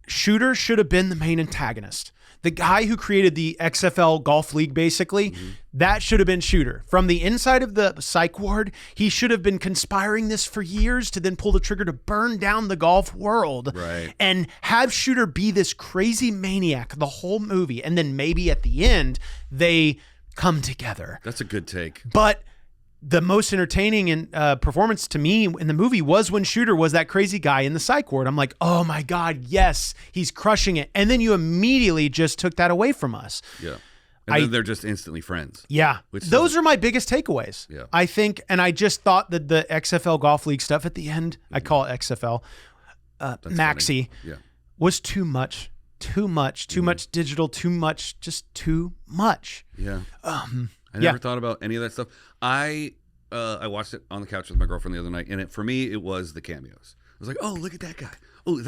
Shooter should have been the main antagonist. The guy who created the XFL golf league, basically, that should have been Shooter. From the inside of the psych ward, he should have been conspiring this for years to then pull the trigger to burn down the golf world. Right. And have Shooter be this crazy maniac the whole movie. And then maybe at the end, they come together. That's a good take. But the most entertaining performance to me in the movie was when Shooter was that crazy guy in the psych ward. I'm like, oh my God, yes, he's crushing it. And then you immediately just took that away from us. Yeah. And then they're just instantly friends. Yeah. Those are my biggest takeaways. Yeah. I think, and I just thought that the XFL Golf League stuff at the end, I call it XFL, Maxi, was too much. Too much digital, too much much. Yeah. I never thought about any of that stuff. I watched it on the couch with my girlfriend the other night, and for me, it was the cameos. I was like, oh, look at that guy. Oh,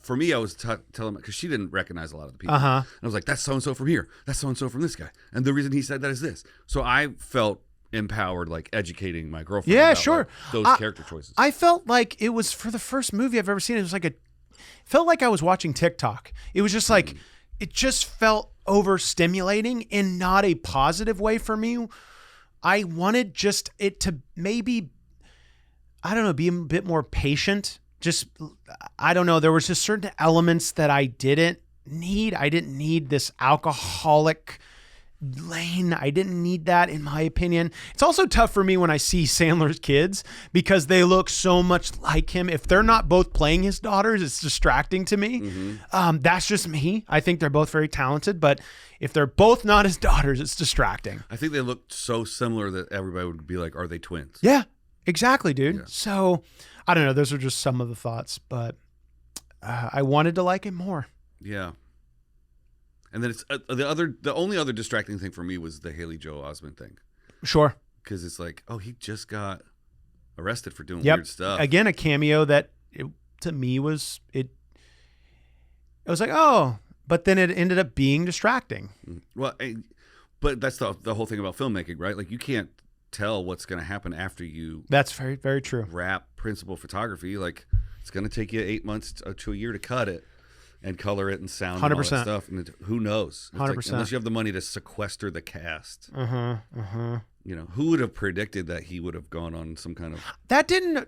for me, I was telling, because she didn't recognize a lot of the people. And I was like, that's so-and-so from here. That's so-and-so from this guy. And the reason he said that is this. So I felt empowered, like educating my girlfriend about like, those character choices. I felt like it was, for the first movie I've ever seen, it was like felt like I was watching TikTok. It was just like, it just felt overstimulating in not a positive way for me. I wanted just it to maybe, I don't know, be a bit more patient. Just, I don't know. There was just certain elements that I didn't need. I didn't need this alcoholic lane. I didn't need that, in my opinion. It's also tough for me when I see Sandler's kids because they look so much like him. If they're not both playing his daughters, it's distracting to me. That's just me. I think they're both very talented, but if they're both not his daughters, it's distracting. I think they look so similar that everybody would be like, are they twins? Yeah, exactly, dude. Yeah. So, I don't know. Those are just some of the thoughts, but I wanted to like it more. Yeah. And then it's the only other distracting thing for me was the Haley Joel Osment thing. Sure. Because it's like, oh, he just got arrested for doing weird stuff. Again, a cameo that to me was it was like, oh, but then it ended up being distracting. Well, but that's the whole thing about filmmaking, right? Like you can't tell what's going to happen after you. That's very, very true. Wrap principal photography. Like it's going to take you 8 months to a year to cut it. and color it and sound and all that 100%. stuff. And who knows? It's 100%. Unless you have the money to sequester the cast. Uh-huh. You know, who would have predicted that he would have gone on some kind of... That didn't...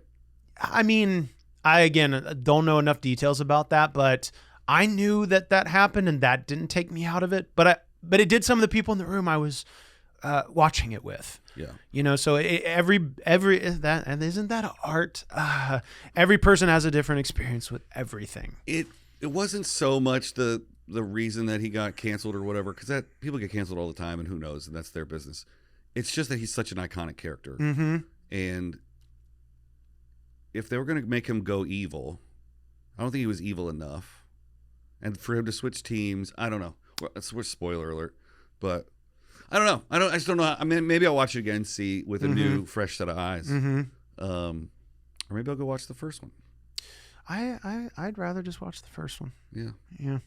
I mean, I, again, don't know enough details about that, but I knew that happened, and that didn't take me out of it. But it did some of the people in the room I was watching it with. Yeah. You know, so every that, and isn't that art? Every person has a different experience with everything. It wasn't so much the reason that he got canceled or whatever, because that people get canceled all the time, and who knows, and that's their business. It's just that he's such an iconic character, and if they were going to make him go evil, I don't think he was evil enough, and for him to switch teams, I don't know. We're spoiler alert, but I don't know. I just don't know. I mean, maybe I'll watch it again, and see with a new, fresh set of eyes, or maybe I'll go watch the first one. I'd rather just watch the first one. Yeah.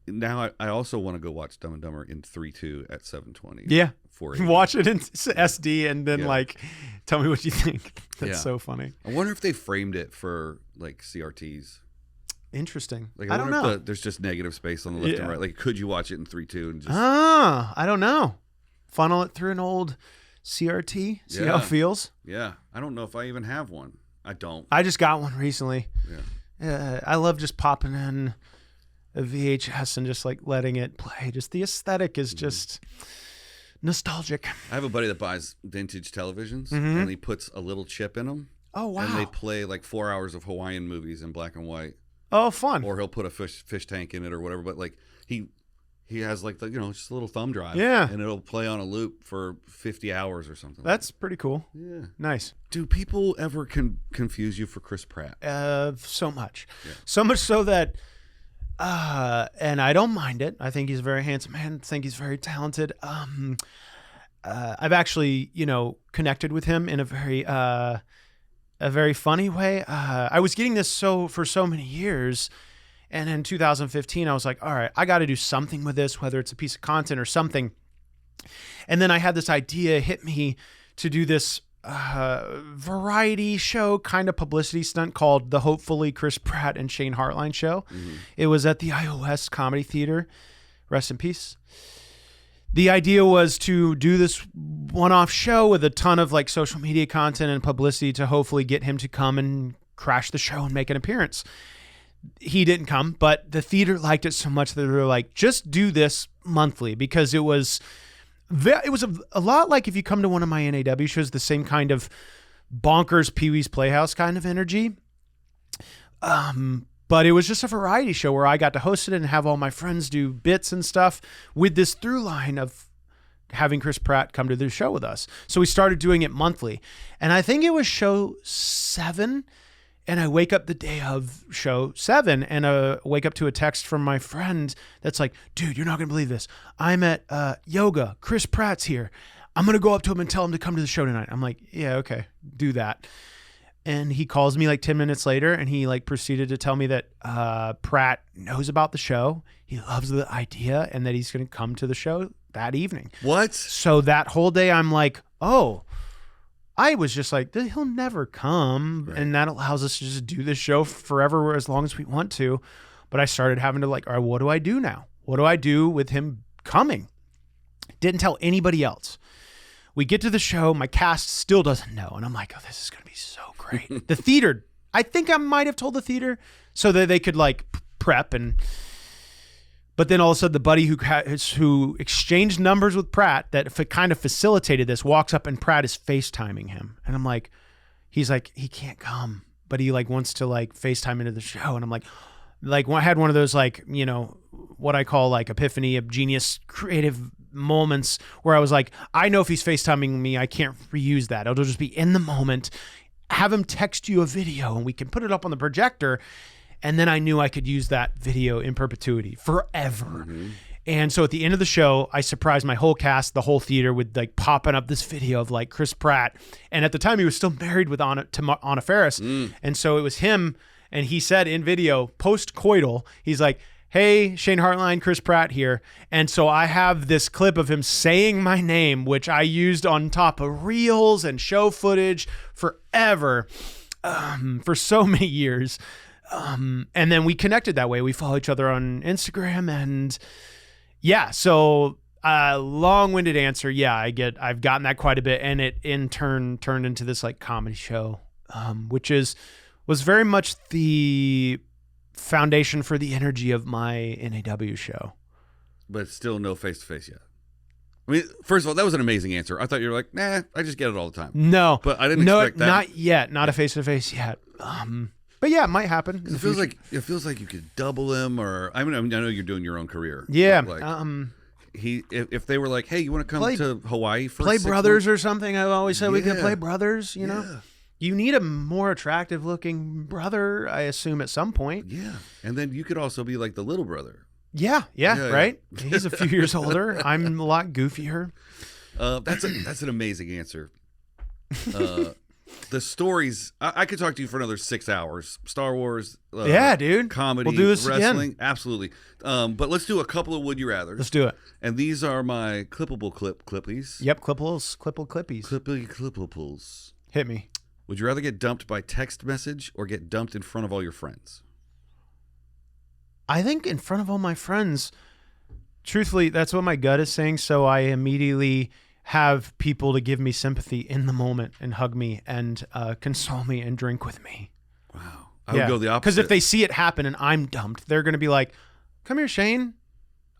Now I also want to go watch Dumb and Dumber in 3:2 at 720. Yeah. 480. Watch it in SD and then tell me what you think. That's so funny. I wonder if they framed it for like CRTs. Interesting. Like I don't wonder know. if there's just negative space on the left and right. Like, could you watch it in 3:2 and just? I don't know. Funnel it through an old CRT. See how it feels. Yeah, I don't know if I even have one. I don't. I just got one recently. Yeah. I love just popping in a VHS and just like letting it play. Just the aesthetic is just nostalgic. I have a buddy that buys vintage televisions and he puts a little chip in them. Oh wow! And they play like 4 hours of Hawaiian movies in black and white. Oh, fun. Or he'll put a fish tank in it or whatever. But like he has like the, just a little thumb drive. Yeah. And it'll play on a loop for 50 hours or something. That's pretty cool. Yeah. Nice. Do people ever confuse you for Chris Pratt? So much. Yeah. So much so that and I don't mind it. I think he's a very handsome man. I think he's very talented. I've actually, connected with him in a very funny way. I was getting this for so many years, and in 2015, I was like, all right, I got to do something with this, whether it's a piece of content or something. And then I had this idea hit me to do this variety show, kind of publicity stunt called the Hopefully Chris Pratt and Shane Hartline Show. It was at the iOS Comedy Theater. Rest in peace. The idea was to do this one-off show with a ton of like social media content and publicity to hopefully get him to come and crash the show and make an appearance. He didn't come, but the theater liked it so much that they were like, just do this monthly, because it was a lot like if you come to one of my NAW shows, the same kind of bonkers Pee-wee's Playhouse kind of energy. But it was just a variety show where I got to host it and have all my friends do bits and stuff with this through line of having Chris Pratt come to the show with us. So we started doing it monthly. And I think it was show 7. And I wake up the day of show 7 and wake up to a text from my friend that's like, dude, you're not going to believe this. I'm at yoga. Chris Pratt's here. I'm going to go up to him and tell him to come to the show tonight. I'm like, yeah, okay, do that. And he calls me like 10 minutes later and he like proceeded to tell me that Pratt knows about the show. He loves the idea and that he's going to come to the show that evening. What? So that whole day I'm like, oh, I was just like, he'll never come. Right. And that allows us to just do this show forever as long as we want to. But I started having to like, all right, what do I do now? What do I do with him coming? Didn't tell anybody else. We get to the show. My cast still doesn't know. And I'm like, oh, this is going to be so great. The theater, I think I might have told the theater so that they could like prep. But then all of a sudden the buddy who exchanged numbers with Pratt that kind of facilitated this walks up and Pratt is FaceTiming him. And I'm like, he's like, he can't come, but he like wants to like FaceTime into the show. And I'm like I had one of those like, what I call like epiphany of genius creative moments where I was like, I know if he's FaceTiming me, I can't reuse that. It'll just be in the moment. Have him text you a video and we can put it up on the projector. And then I knew I could use that video in perpetuity forever. Mm-hmm. And so at the end of the show, I surprised my whole cast, the whole theater, with like popping up this video of like Chris Pratt. And at the time he was still married with Anna Faris. And so it was him. And he said in video, post-coital, he's like, hey, Shane Hartline, Chris Pratt here. And so I have this clip of him saying my name, which I used on top of reels and show footage forever, for so many years. And then we connected that way. We follow each other on Instagram, and yeah, so long-winded answer. Yeah, I've gotten that quite a bit, and it in turn turned into this like comedy show, which was very much the foundation for the energy of my NAW show. But still no face-to-face yet. I mean, first of all, that was an amazing answer. I thought you were like, nah, I just get it all the time. No. But I didn't expect that. Not yet. Not a face-to-face yet. But yeah, it might happen. It feels like you could double him, or I know you're doing your own career. Yeah. Like, if they were like, hey, you want to come to Hawaii for play 6 brothers months? or something? I've always said we could Yeah. play brothers. You know, you need a more attractive looking brother, I assume, at some point. Yeah, and then you could also be like the little brother. Yeah, right. He's a few years older. I'm a lot goofier. That's an amazing answer. The stories, I could talk to you for another 6 hours. Star Wars, Yeah, dude. comedy, We'll do this wrestling, again. absolutely. But let's do a couple of Would You Rathers. Let's do it. And these are my clippable clippies. Yep, clippies. Clippables. Hit me. Would you rather get dumped by text message or get dumped in front of all your friends? I think in front of all my friends, truthfully, that's what my gut is saying. So I immediately have people to give me sympathy in the moment and hug me and console me and drink with me. Wow. I would go the opposite. Because if they see it happen and I'm dumped, they're going to be like, come here, Shane.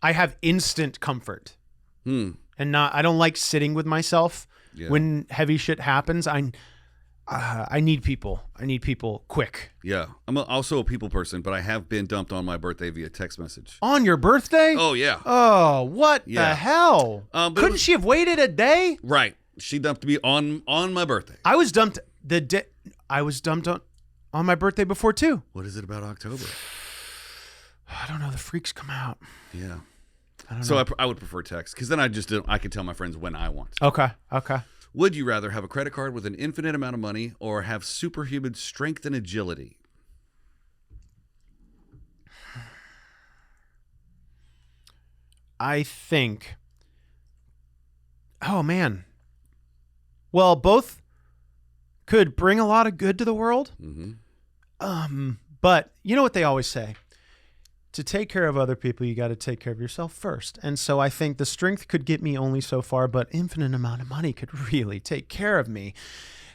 I have instant comfort. And I don't like sitting with myself when heavy shit happens. I need people. I need people quick. Yeah. I'm also a people person, but I have been dumped on my birthday via text message. On your birthday? Oh, yeah. Oh, what the hell? Couldn't she have waited a day? Right. She dumped me on my birthday. I was dumped on my birthday before too. What is it about October? I don't know. The freaks come out. Yeah. I don't So know. I would prefer text because then I could tell my friends when I want. Okay. Would you rather have a credit card with an infinite amount of money or have superhuman strength and agility? I think. Oh man. Well, both could bring a lot of good to the world. But you know what they always say? To take care of other people, you got to take care of yourself first. And so I think the strength could get me only so far, but infinite amount of money could really take care of me,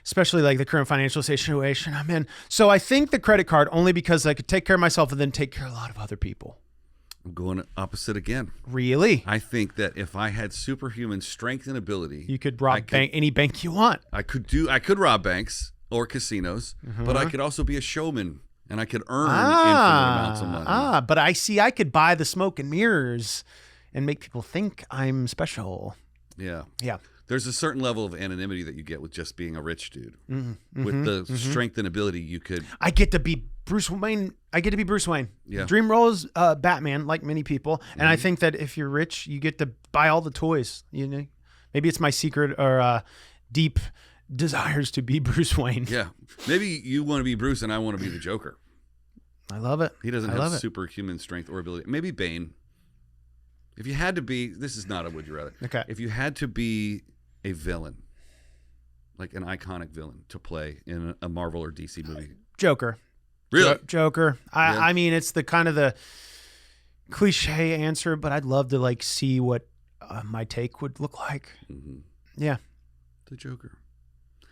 especially like the current financial situation I'm in. So I think the credit card only because I could take care of myself and then take care of a lot of other people. I'm going opposite again. Really? I think that if I had superhuman strength and ability, You could rob any bank you want. I could rob banks or casinos, but I could also be a showman and I could earn infinite amounts of money. But I could buy the smoke and mirrors and make people think I'm special. Yeah. Yeah. There's a certain level of anonymity that you get with just being a rich dude. With the strength and ability, you could. I get to be Bruce Wayne. Yeah. Dream role is Batman, like many people. And I think that if you're rich, you get to buy all the toys. You know, maybe it's my secret or deep desires to be Bruce Wayne. Yeah. Maybe you want to be Bruce and I want to be the Joker. I love it. He doesn't have superhuman strength or ability. Maybe Bane. If you had to be, this is not a would you rather. Okay. If you had to be a villain, like an iconic villain to play in a Marvel or DC movie. Joker. Really? Joker. I mean, it's the kind of the cliche answer, but I'd love to like see what my take would look like. Yeah. The Joker.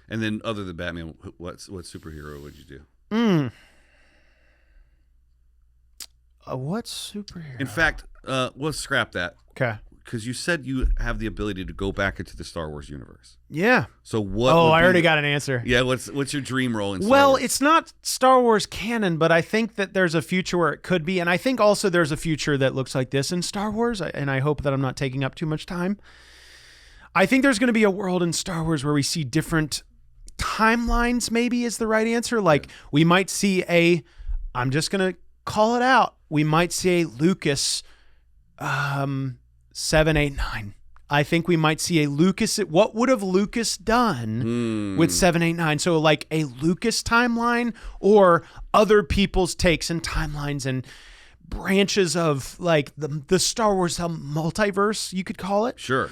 And then other than Batman, what superhero would you do? What superhero? In fact, we'll scrap that. Okay. Because you said you have the ability to go back into the Star Wars universe. Yeah. So what? Oh, I already got an answer. Yeah. What's your dream role in Star Well, Wars? it's not Star Wars canon, but I think that there's a future where it could be. And I think also there's a future that looks like this in Star Wars. And I hope that I'm not taking up too much time. I think there's going to be a world in Star Wars where we see different timelines, maybe is the right answer. Like we might see I'm just going to call it out. We might see a Lucas 7, 8, 9. I think we might see a Lucas. What would have Lucas done with 7, 8, 9? So like a Lucas timeline or other people's takes and timelines and branches of like the Star Wars multiverse, you could call it. Sure.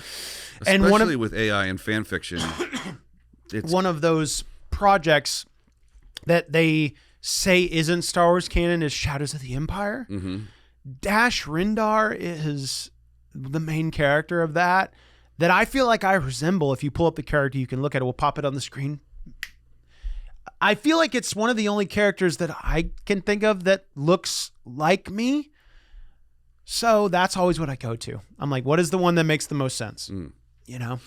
And Especially with AI and fan fiction. It's one of those projects that they say isn't Star Wars canon is Shadows of the Empire. Mm-hmm. Dash Rendar is the main character of that I feel like I resemble. If you pull up the character, you can look at it. We'll pop it on the screen. I feel like it's one of the only characters that I can think of that looks like me. So that's always what I go to. I'm like, what is the one that makes the most sense? You know?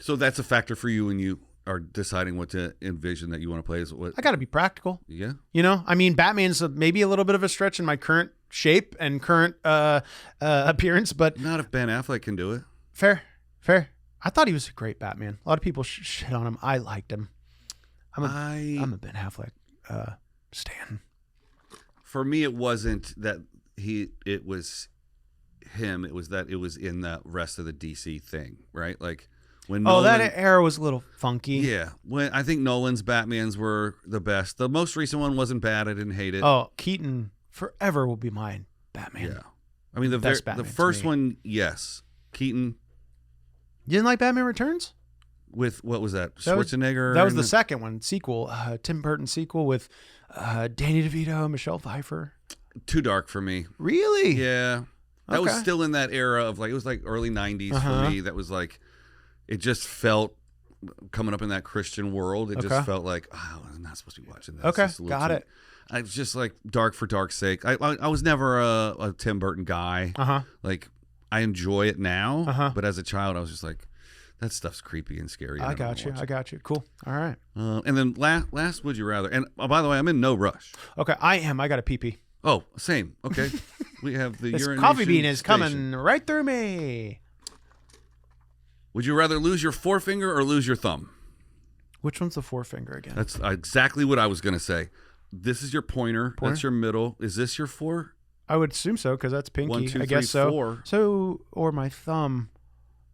So that's a factor for you when you are deciding what to envision that you want to play. Is what? I got to be practical. Yeah. You know, I mean, Batman's maybe a little bit of a stretch in my current shape and current appearance, but Not if Ben Affleck can do it. fair. I thought he was a great Batman. A lot of people shit on him. I liked him. I'm a Ben Affleck stan. For me, it wasn't that it was him. It was that it was in the rest of the DC thing, right? Like when that era was a little funky. Yeah, when I think Nolan's Batmans were the best. The most recent one wasn't bad. I didn't hate it. Oh, Keaton forever will be mine. Batman. Yeah, I mean the Batman to first me. one, yes. Keaton You didn't like Batman Returns? with what was that? That was- Schwarzenegger. That was and the second one, sequel. Tim Burton sequel with Danny DeVito, Michelle Pfeiffer. Too dark for me. Really? Yeah, that was Okay. still in that era of like it was like early '90s Uh-huh. for me. That was like it just felt coming up in that Christian world. It Okay. just felt like I'm not supposed to be watching this. Okay, This is a little got too- it. I was just like dark for dark's sake. I was never a Tim Burton guy. Uh-huh. Like I enjoy it now, Uh-huh. but as a child, I was just like, that stuff's creepy and scary. I never got you. watched I got you. Cool. All right. it. And then last, would you rather? And by the way, I'm in no rush. Okay, I am. I got a pee-pee. Oh, same. Okay, we have the This urination coffee bean is station. coming right through me. Would you rather lose your forefinger or lose your thumb? Which one's the forefinger again? That's exactly what I was going to say. This is your pointer. That's your middle. Is this your four? I would assume so because that's pinky. 1, 2, I 3, guess so. 4. So, or my thumb.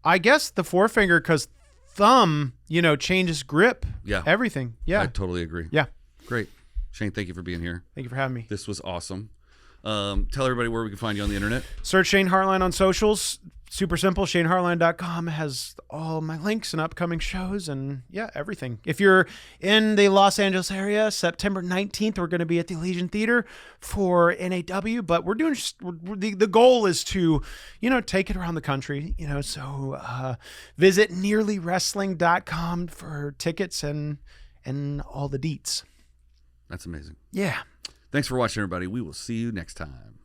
I guess the forefinger because thumb, changes grip. Yeah. Everything. Yeah. I totally agree. Yeah. Great. Shane, thank you for being here. Thank you for having me. This was awesome. Tell everybody where we can find you on the internet. Search Shane Hartline on socials. Super simple. ShaneHartline.com has all my links and upcoming shows and everything. If you're in the Los Angeles area, September 19th, we're going to be at the Legion Theater for NAW, but we're doing the goal is to, take it around the country, so visit nearlywrestling.com for tickets and all the deets. That's amazing. Yeah. Thanks for watching, everybody. We will see you next time.